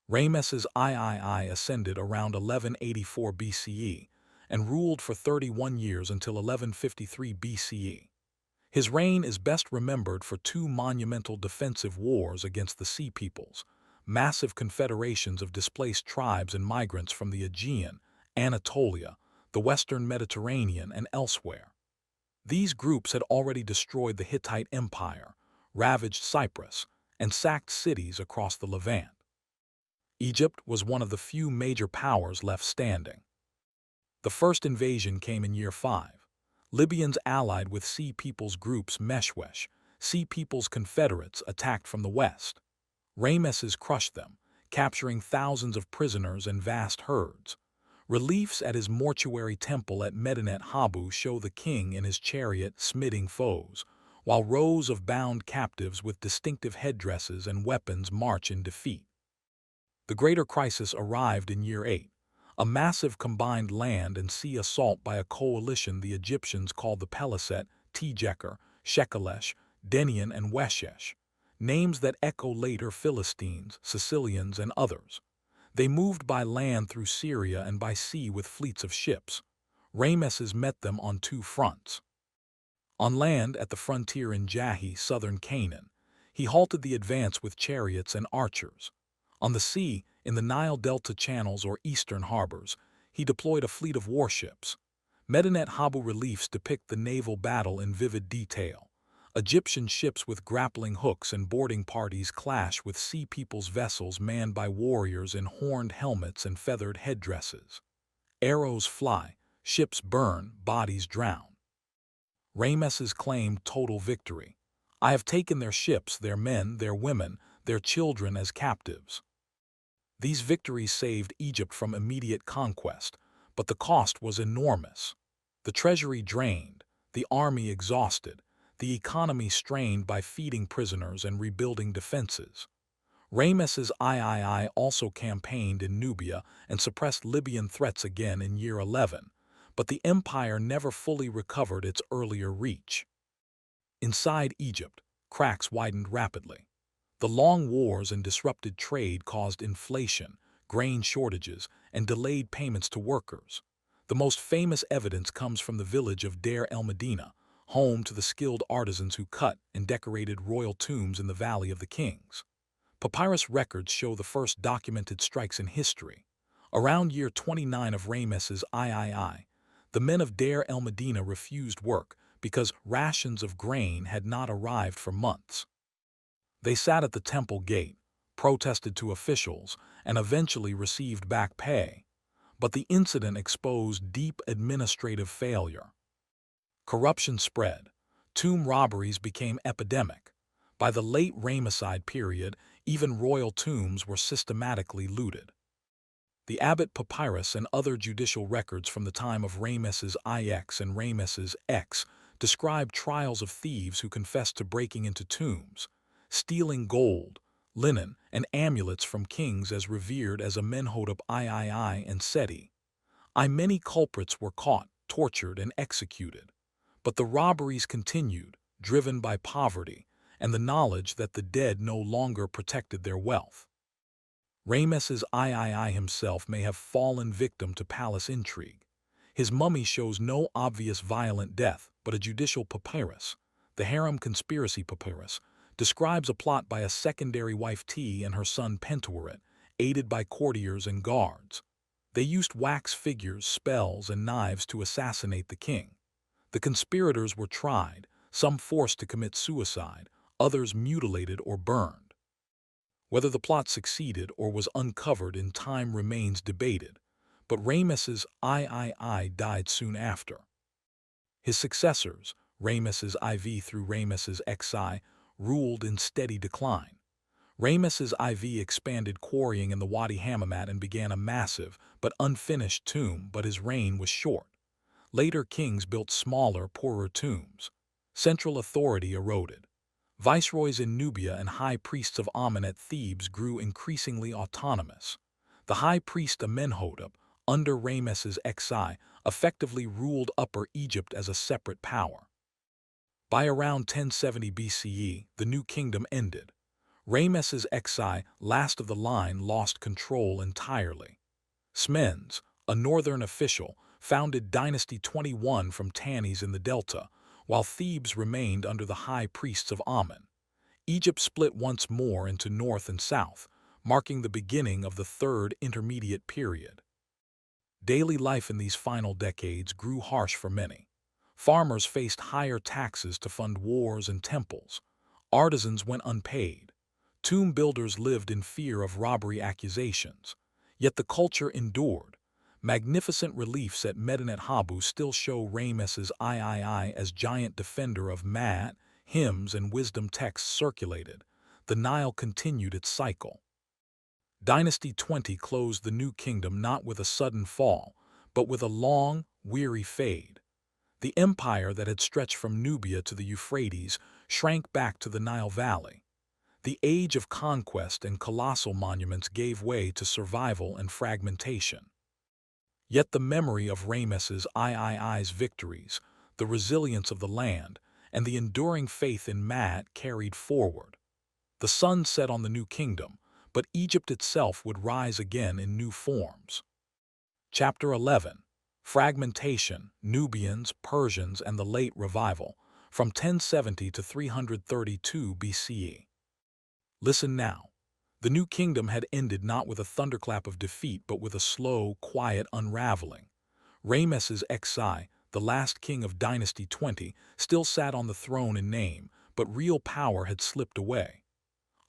Rameses III ascended around 1184 BCE and ruled for 31 years until 1153 BCE. His reign is best remembered for 2 monumental defensive wars against the Sea Peoples, massive confederations of displaced tribes and migrants from the Aegean, Anatolia, the Western Mediterranean, and elsewhere. These groups had already destroyed the Hittite Empire, ravaged Cyprus, and sacked cities across the Levant. Egypt was one of the few major powers left standing. The first invasion came in year 5. Libyans allied with Sea Peoples groups Meshwesh, Sea Peoples confederates attacked from the west. Rameses crushed them, capturing thousands of prisoners and vast herds. Reliefs at his mortuary temple at Medinet Habu show the king in his chariot smiting foes, while rows of bound captives with distinctive headdresses and weapons march in defeat. The greater crisis arrived in year 8. A massive combined land and sea assault by a coalition the Egyptians called the Peliset, Tejeker, Shekelesh, Denian, and Weshesh, names that echo later Philistines, Sicilians, and others. They moved by land through Syria and by sea with fleets of ships. Rameses met them on two fronts. On land, at the frontier in Jahi, southern Canaan, he halted the advance with chariots and archers. On the sea, in the Nile Delta channels or eastern harbors, he deployed a fleet of warships. Medinet Habu reliefs depict the naval battle in vivid detail. Egyptian ships with grappling hooks and boarding parties clash with sea people's vessels manned by warriors in horned helmets and feathered headdresses. Arrows fly, ships burn, bodies drown. Rameses claimed total victory. I have taken their ships, their men, their women, their children as captives. These victories saved Egypt from immediate conquest, but the cost was enormous. The treasury drained, the army exhausted, the economy strained by feeding prisoners and rebuilding defenses. Rameses III also campaigned in Nubia and suppressed Libyan threats again in year 11, but the empire never fully recovered its earlier reach. Inside Egypt, cracks widened rapidly. The long wars and disrupted trade caused inflation, grain shortages, and delayed payments to workers. The most famous evidence comes from the village of Deir el-Medina, home to the skilled artisans who cut and decorated royal tombs in the Valley of the Kings. Papyrus records show the first documented strikes in history. Around year 29 of Rameses III, the men of Deir el-Medina refused work because rations of grain had not arrived for months. They sat at the temple gate, protested to officials, and eventually received back pay. But the incident exposed deep administrative failure. Corruption spread. Tomb robberies became epidemic. By the late Ramesside period, even royal tombs were systematically looted. The Abbot Papyrus and other judicial records from the time of Rameses IX and Rameses X describe trials of thieves who confessed to breaking into tombs, stealing gold, linen, and amulets from kings as revered as Amenhotep III and Seti. Many culprits were caught, tortured, and executed. But the robberies continued, driven by poverty and the knowledge that the dead no longer protected their wealth. Rameses III himself may have fallen victim to palace intrigue. His mummy shows no obvious violent death, but a judicial papyrus, the Harem Conspiracy Papyrus, describes a plot by a secondary wife T and her son Pentaweret, aided by courtiers and guards. They used wax figures, spells, and knives to assassinate the king. The conspirators were tried, some forced to commit suicide, others mutilated or burned. Whether the plot succeeded or was uncovered in time remains debated, but Rameses III died soon after. His successors, Rameses IV through Rameses XI, ruled in steady decline. Rameses IV expanded quarrying in the Wadi Hammamat and began a massive but unfinished tomb, but his reign was short. Later kings built smaller, poorer tombs. Central authority eroded. Viceroys in Nubia and high priests of Amen at Thebes grew increasingly autonomous. The high priest Amenhotep, under Rameses XI, effectively ruled Upper Egypt as a separate power. By around 1070 BCE, the new kingdom ended. Rameses XI, last of the line, lost control entirely. Smendes, a northern official, founded Dynasty 21 from Tanis in the Delta, while Thebes remained under the high priests of Amen. Egypt split once more into north and south, marking the beginning of the third intermediate period. Daily life in these final decades grew harsh for many. Farmers faced higher taxes to fund wars and temples. Artisans went unpaid. Tomb builders lived in fear of robbery accusations. Yet the culture endured. Magnificent reliefs at Medinet Habu still show Rameses III as giant defender of Ma'at, hymns, and wisdom texts circulated. The Nile continued its cycle. Dynasty 20 closed the new kingdom not with a sudden fall, but with a long, weary fade. The empire that had stretched from Nubia to the Euphrates shrank back to the Nile Valley. The age of conquest and colossal monuments gave way to survival and fragmentation. Yet the memory of Rameses III's victories, the resilience of the land, and the enduring faith in Maat carried forward. The sun set on the new kingdom, but Egypt itself would rise again in new forms. Chapter 11. Fragmentation, Nubians, Persians, and the Late Revival, from 1070 to 332 BCE. Listen now. The new kingdom had ended not with a thunderclap of defeat, but with a slow, quiet unraveling. Ramesses XI, the last king of Dynasty 20, still sat on the throne in name, but real power had slipped away.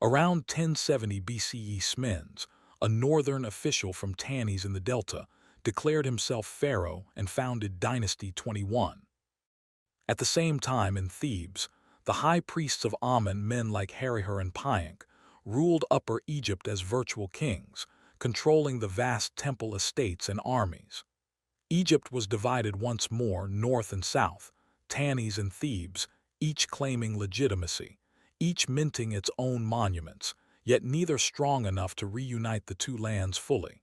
Around 1070 BCE, Smens, a northern official from Tanis in the Delta, declared himself pharaoh and founded Dynasty 21. At the same time in Thebes, the high priests of Amun, men like Herihor and Payink, ruled Upper Egypt as virtual kings, controlling the vast temple estates and armies. Egypt was divided once more north and south, Tanis and Thebes, each claiming legitimacy, each minting its own monuments, yet neither strong enough to reunite the two lands fully.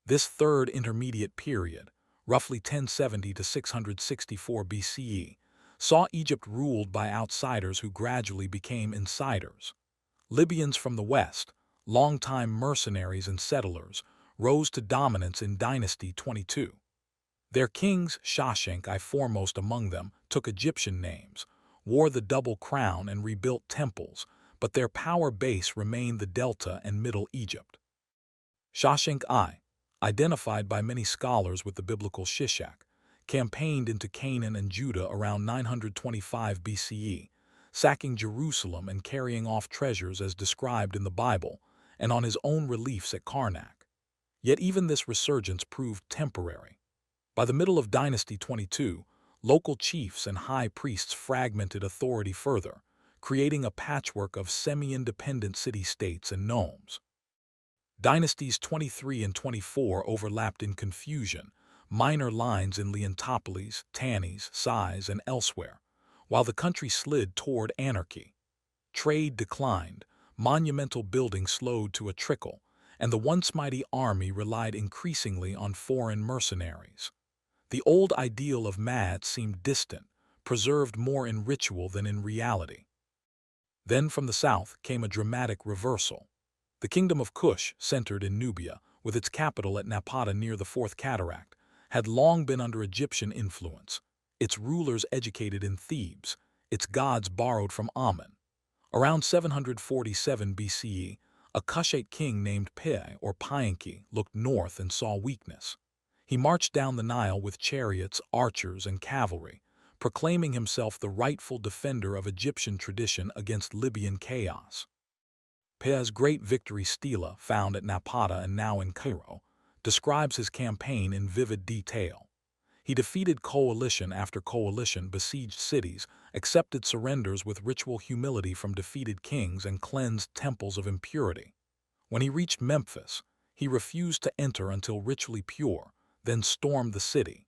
This third intermediate period, roughly 1070 to 664 BCE, saw Egypt ruled by outsiders who gradually became insiders. Libyans from the west, longtime mercenaries and settlers, rose to dominance in Dynasty 22. Their kings, Shashank I foremost among them, took Egyptian names, wore the double crown and rebuilt temples, but their power base remained the Delta and Middle Egypt. Shashank I, identified by many scholars with the biblical Shishak, campaigned into Canaan and Judah around 925 BCE, sacking Jerusalem and carrying off treasures as described in the Bible and on his own reliefs at Karnak. Yet even this resurgence proved temporary. By the middle of Dynasty 22, local chiefs and high priests fragmented authority further, creating a patchwork of semi-independent city-states and nomes. Dynasties 23 and 24 overlapped in confusion, minor lines in Leontopolis, Tanis, Sais, and elsewhere, while the country slid toward anarchy. Trade declined, monumental buildings slowed to a trickle, and the once mighty army relied increasingly on foreign mercenaries. The old ideal of Maat seemed distant, preserved more in ritual than in reality. Then from the south came a dramatic reversal. The kingdom of Kush, centered in Nubia, with its capital at Napata near the Fourth Cataract, had long been under Egyptian influence, its rulers educated in Thebes, its gods borrowed from Amun. Around 747 BCE, a Kushite king named Pi or Payinki looked north and saw weakness. He marched down the Nile with chariots, archers, and cavalry, proclaiming himself the rightful defender of Egyptian tradition against Libyan chaos. Pi's great victory stela, found at Napata and now in Cairo, describes his campaign in vivid detail. He defeated coalition after coalition, besieged cities, accepted surrenders with ritual humility from defeated kings, and cleansed temples of impurity. When he reached Memphis, he refused to enter until ritually pure, then stormed the city.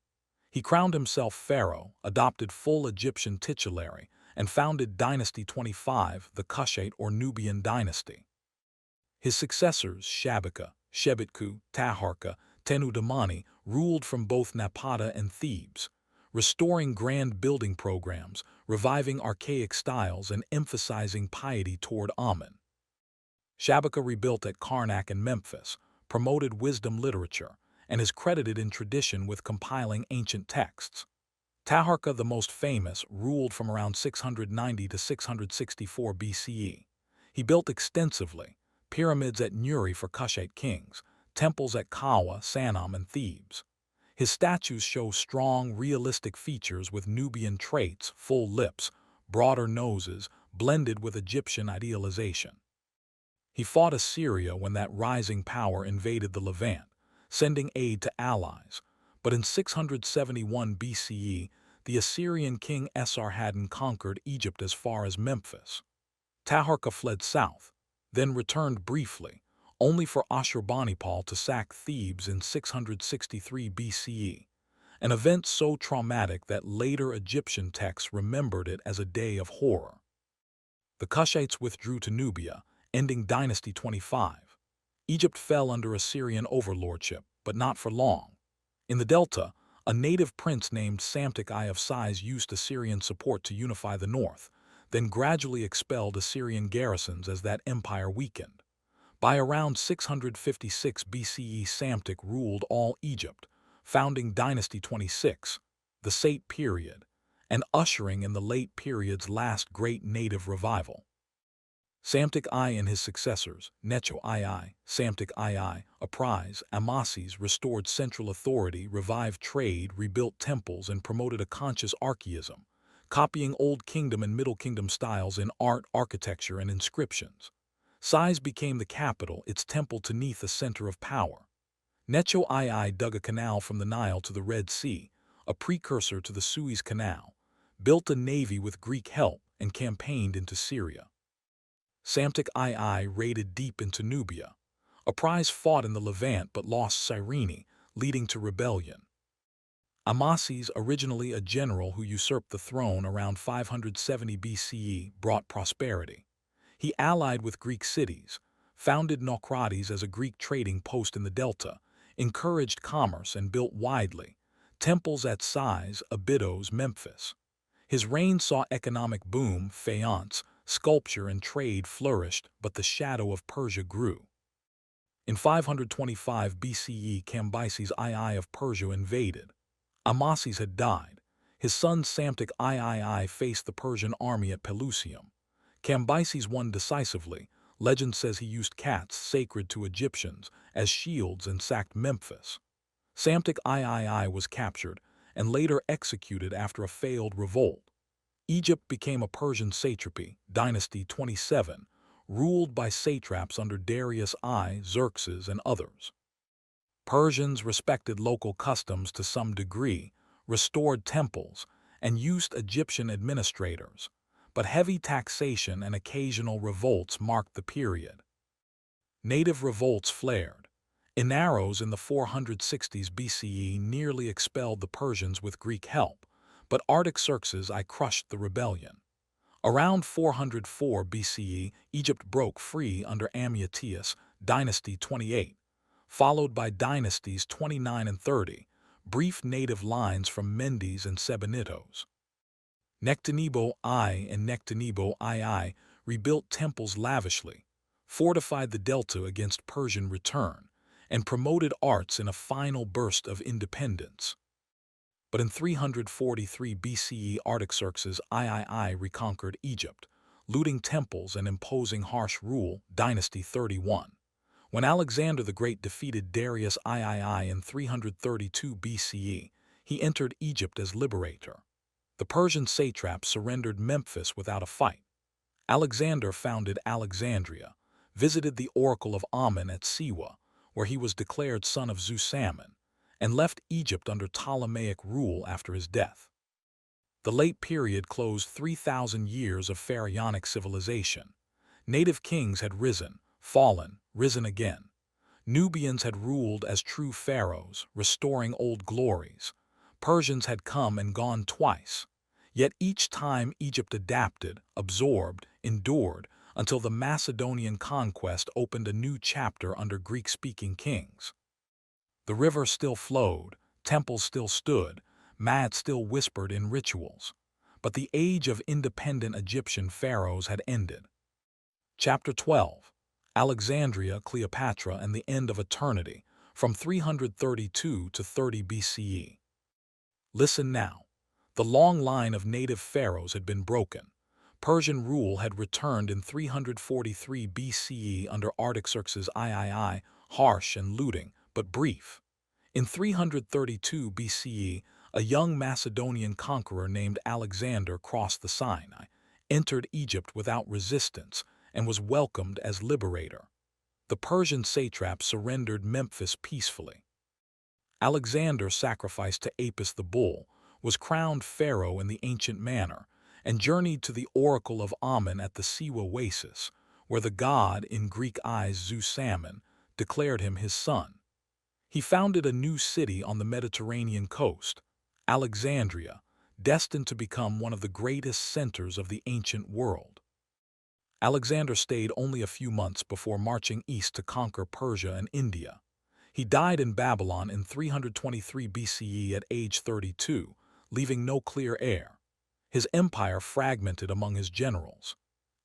He crowned himself pharaoh, adopted full Egyptian titulary, and founded Dynasty 25, the Kushite or Nubian dynasty. His successors, Shabaka, Shebitku, Taharka, Tenudamani, ruled from both Napata and Thebes, restoring grand building programs, reviving archaic styles, and emphasizing piety toward Amun. Shabaka rebuilt at Karnak and Memphis, promoted wisdom literature, and is credited in tradition with compiling ancient texts. Taharka, the most famous, ruled from around 690 to 664 BCE. He built extensively, pyramids at Nuri for Kushite kings, temples at Kawa, Sanam, and Thebes. His statues show strong, realistic features with Nubian traits, full lips, broader noses, blended with Egyptian idealization. He fought Assyria when that rising power invaded the Levant, sending aid to allies, but in 671 BCE, the Assyrian king Esarhaddon conquered Egypt as far as Memphis. Taharka fled south, then returned briefly, only for Ashurbanipal to sack Thebes in 663 BCE, an event so traumatic that later Egyptian texts remembered it as a day of horror. The Kushites withdrew to Nubia, ending Dynasty 25. Egypt fell under Assyrian overlordship, but not for long. In the Delta, A native prince named Psamtik I of Sais used Assyrian support to unify the north, then gradually expelled Assyrian garrisons as that empire weakened. By around 656 BCE, Psamtik ruled all Egypt, founding Dynasty 26, the Sate period, and ushering in the late period's last great native revival. Psamtik I and his successors, Necho II, Psamtik II, Apries, Amasis, restored central authority, revived trade, rebuilt temples, and promoted a conscious archaism, copying Old Kingdom and Middle Kingdom styles in art, architecture, and inscriptions. Sais became the capital, its temple to Neith a center of power. Necho II dug a canal from the Nile to the Red Sea, a precursor to the Suez Canal, built a navy with Greek help, and campaigned into Syria. Psamtik II raided deep into Nubia. Apries fought in the Levant but lost Cyrene, leading to rebellion. Amasis, originally a general who usurped the throne around 570 BCE, brought prosperity. He allied with Greek cities, founded Naucratis as a Greek trading post in the Delta, encouraged commerce and built widely temples at Sais, Abydos, Memphis. His reign saw economic boom, faience, sculpture and trade flourished, but the shadow of Persia grew. In 525 BCE, Cambyses II of Persia invaded. Amasis had died. His son Psamtik III faced the Persian army at Pelusium. Cambyses won decisively. Legend says he used cats, sacred to Egyptians, as shields and sacked Memphis. Psamtik III was captured and later executed after a failed revolt. Egypt became a Persian satrapy, Dynasty 27, ruled by satraps under Darius I, Xerxes, and others. Persians respected local customs to some degree, restored temples, and used Egyptian administrators, but heavy taxation and occasional revolts marked the period. Native revolts flared. Inaros in the 460s BCE nearly expelled the Persians with Greek help, but Artaxerxes I crushed the rebellion. Around 404 BCE, Egypt broke free under Amyatius, Dynasty 28, followed by Dynasties 29 and 30, brief native lines from Mendes and Sebennytos. Nectanebo I and Nectanebo II rebuilt temples lavishly, fortified the Delta against Persian return, and promoted arts in a final burst of independence. But in 343 BCE, Artaxerxes III reconquered Egypt, looting temples and imposing harsh rule, Dynasty 31. When Alexander the Great defeated Darius III in 332 BCE, he entered Egypt as liberator. The Persian satraps surrendered Memphis without a fight. Alexander founded Alexandria, visited the oracle of Amun at Siwa, where he was declared son of Zeus Ammon, and left Egypt under Ptolemaic rule after his death. The late period closed 3,000 years of pharaonic civilization. Native kings had risen, fallen, risen again. Nubians had ruled as true pharaohs, restoring old glories. Persians had come and gone twice. Yet each time Egypt adapted, absorbed, endured, until the Macedonian conquest opened a new chapter under Greek-speaking kings. The river still flowed, temples still stood, Maat still whispered in rituals. But the age of independent Egyptian pharaohs had ended. Chapter 12. Alexandria, Cleopatra, and the End of Eternity, from 332 to 30 BCE. Listen now. The long line of native pharaohs had been broken. Persian rule had returned in 343 BCE under Artaxerxes III, harsh and looting, but brief. In 332 BCE, a young Macedonian conqueror named Alexander crossed the Sinai, entered Egypt without resistance, and was welcomed as liberator. The Persian satrap surrendered Memphis peacefully. Alexander sacrificed to Apis the bull, was crowned pharaoh in the ancient manner, and journeyed to the oracle of Amun at the Siwa oasis, where the god, in Greek eyes Zeus Ammon, declared him his son. He founded a new city on the Mediterranean coast, Alexandria, destined to become one of the greatest centers of the ancient world. Alexander stayed only a few months before marching east to conquer Persia and India. He died in Babylon in 323 BCE at age 32, leaving no clear heir. His empire fragmented among his generals.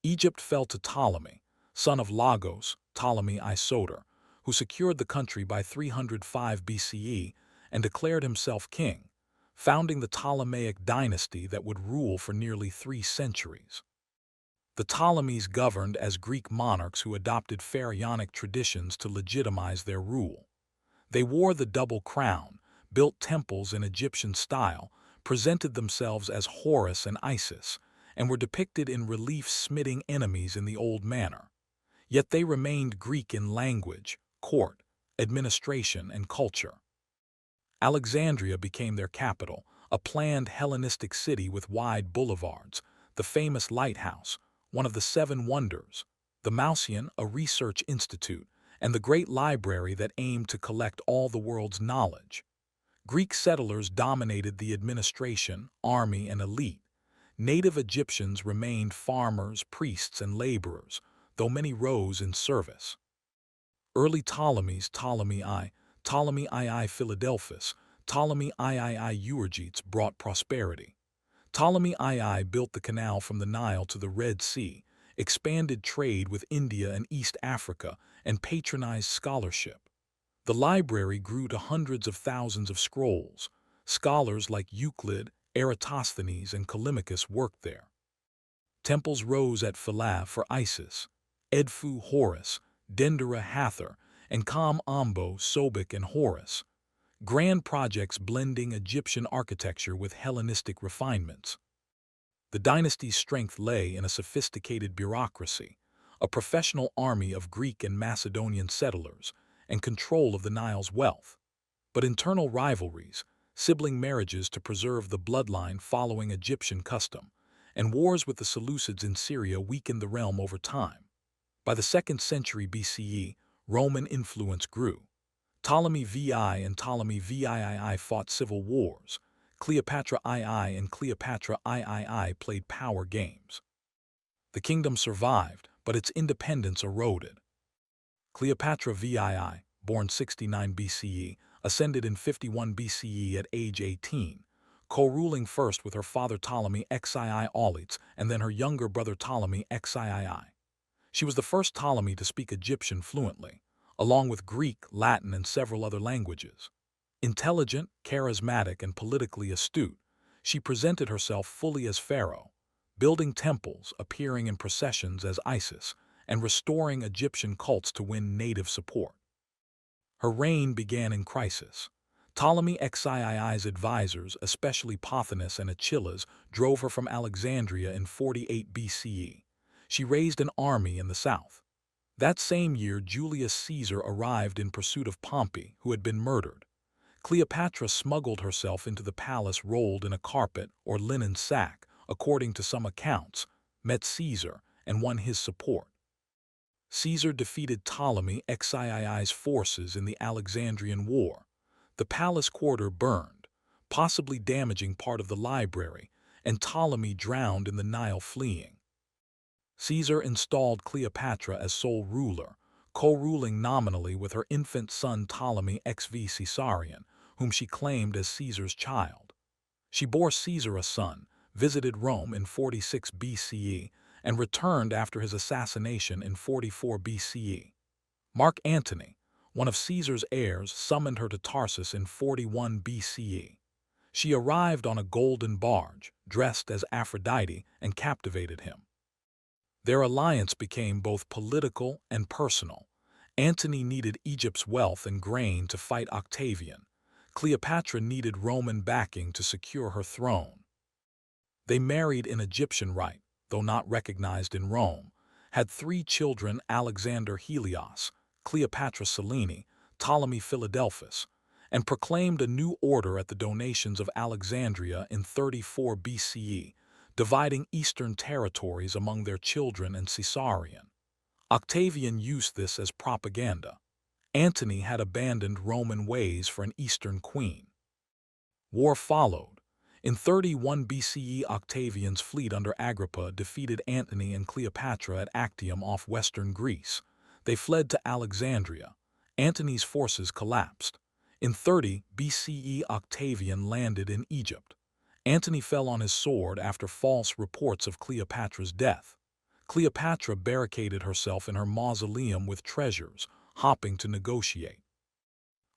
Egypt fell to Ptolemy, son of Lagos, Ptolemy I Soter, who secured the country by 305 BCE and declared himself king, founding the Ptolemaic dynasty that would rule for nearly 3 centuries. The Ptolemies governed as Greek monarchs who adopted pharaonic traditions to legitimize their rule. They wore the double crown, built temples in Egyptian style, presented themselves as Horus and Isis, and were depicted in relief smiting enemies in the old manner. Yet they remained Greek in language, court, administration, and culture. Alexandria became their capital, a planned Hellenistic city with wide boulevards, the famous lighthouse, one of the seven wonders, the Mouseion, a research institute, and the great library that aimed to collect all the world's knowledge. Greek settlers dominated the administration, army, and elite. Native Egyptians remained farmers, priests, and laborers, though many rose in service. Early Ptolemies, Ptolemy II Philadelphus, Ptolemy III Euergetes brought prosperity. Ptolemy II built the canal from the Nile to the Red Sea, expanded trade with India and East Africa, and patronized scholarship. The library grew to hundreds of thousands of scrolls. Scholars like Euclid, Eratosthenes, and Callimachus worked there. Temples rose at Philae for Isis, Edfu Horus, Dendera Hathor, and Kam Ombo Sobek and Horus. Grand projects blending Egyptian architecture with Hellenistic refinements. The dynasty's strength lay in a sophisticated bureaucracy, a professional army of Greek and Macedonian settlers, and control of the Nile's wealth. But internal rivalries, sibling marriages to preserve the bloodline following Egyptian custom, and wars with the Seleucids in Syria weakened the realm over time. By the 2nd century BCE, Roman influence grew. Ptolemy VI and Ptolemy VIII fought civil wars. Cleopatra II and Cleopatra III played power games. The kingdom survived, but its independence eroded. Cleopatra VII, born 69 BCE, ascended in 51 BCE at age 18, co-ruling first with her father Ptolemy XII Auletes and then her younger brother Ptolemy XIII. She was the first Ptolemy to speak Egyptian fluently, along with Greek, Latin, and several other languages. Intelligent, charismatic, and politically astute, she presented herself fully as pharaoh, building temples, appearing in processions as Isis, and restoring Egyptian cults to win native support. Her reign began in crisis. Ptolemy XIII's advisors, especially Pothinus and Achilles, drove her from Alexandria in 48 BCE. She raised an army in the south. That same year, Julius Caesar arrived in pursuit of Pompey, who had been murdered. Cleopatra smuggled herself into the palace rolled in a carpet or linen sack, according to some accounts, met Caesar, and won his support. Caesar defeated Ptolemy XIII's forces in the Alexandrian War. The palace quarter burned, possibly damaging part of the library, and Ptolemy drowned in the Nile fleeing. Caesar installed Cleopatra as sole ruler, co-ruling nominally with her infant son Ptolemy XV Caesarion, whom she claimed as Caesar's child. She bore Caesar a son, visited Rome in 46 BCE, and returned after his assassination in 44 BCE. Mark Antony, one of Caesar's heirs, summoned her to Tarsus in 41 BCE. She arrived on a golden barge, dressed as Aphrodite, and captivated him. Their alliance became both political and personal. Antony needed Egypt's wealth and grain to fight Octavian. Cleopatra needed Roman backing to secure her throne. They married in Egyptian rite, though not recognized in Rome, had 3 children: Alexander Helios, Cleopatra Selene, Ptolemy Philadelphus, and proclaimed a new order at the donations of Alexandria in 34 BCE, dividing eastern territories among their children and Caesarion. Octavian used this as propaganda. Antony had abandoned Roman ways for an eastern queen. War followed. In 31 BCE, Octavian's fleet under Agrippa defeated Antony and Cleopatra at Actium off western Greece. They fled to Alexandria. Antony's forces collapsed. In 30 BCE, Octavian landed in Egypt. Antony fell on his sword after false reports of Cleopatra's death. Cleopatra barricaded herself in her mausoleum with treasures, hoping to negotiate.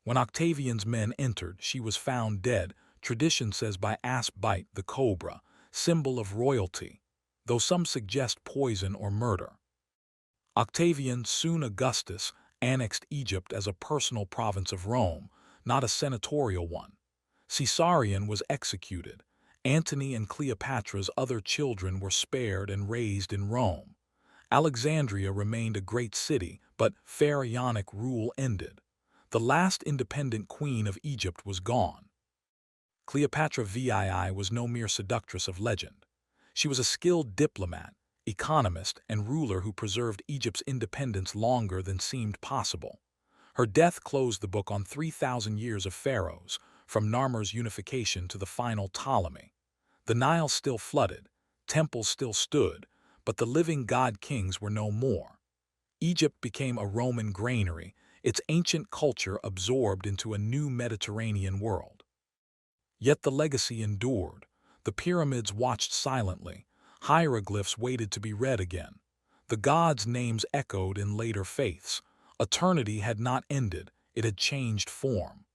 When Octavian's men entered, she was found dead, tradition says by asp bite, the cobra, symbol of royalty, though some suggest poison or murder. Octavian, soon Augustus, annexed Egypt as a personal province of Rome, not a senatorial one. Caesarion was executed. Antony and Cleopatra's other children were spared and raised in Rome. Alexandria remained a great city, but pharaonic rule ended. The last independent queen of Egypt was gone. Cleopatra VII was no mere seductress of legend. She was a skilled diplomat, economist, and ruler who preserved Egypt's independence longer than seemed possible. Her death closed the book on 3,000 years of pharaohs, from Narmer's unification to the final Ptolemy. The Nile still flooded, temples still stood, but the living god-kings were no more. Egypt became a Roman granary, its ancient culture absorbed into a new Mediterranean world. Yet the legacy endured. The pyramids watched silently. Hieroglyphs waited to be read again. The gods' names echoed in later faiths. Eternity had not ended, it had changed form.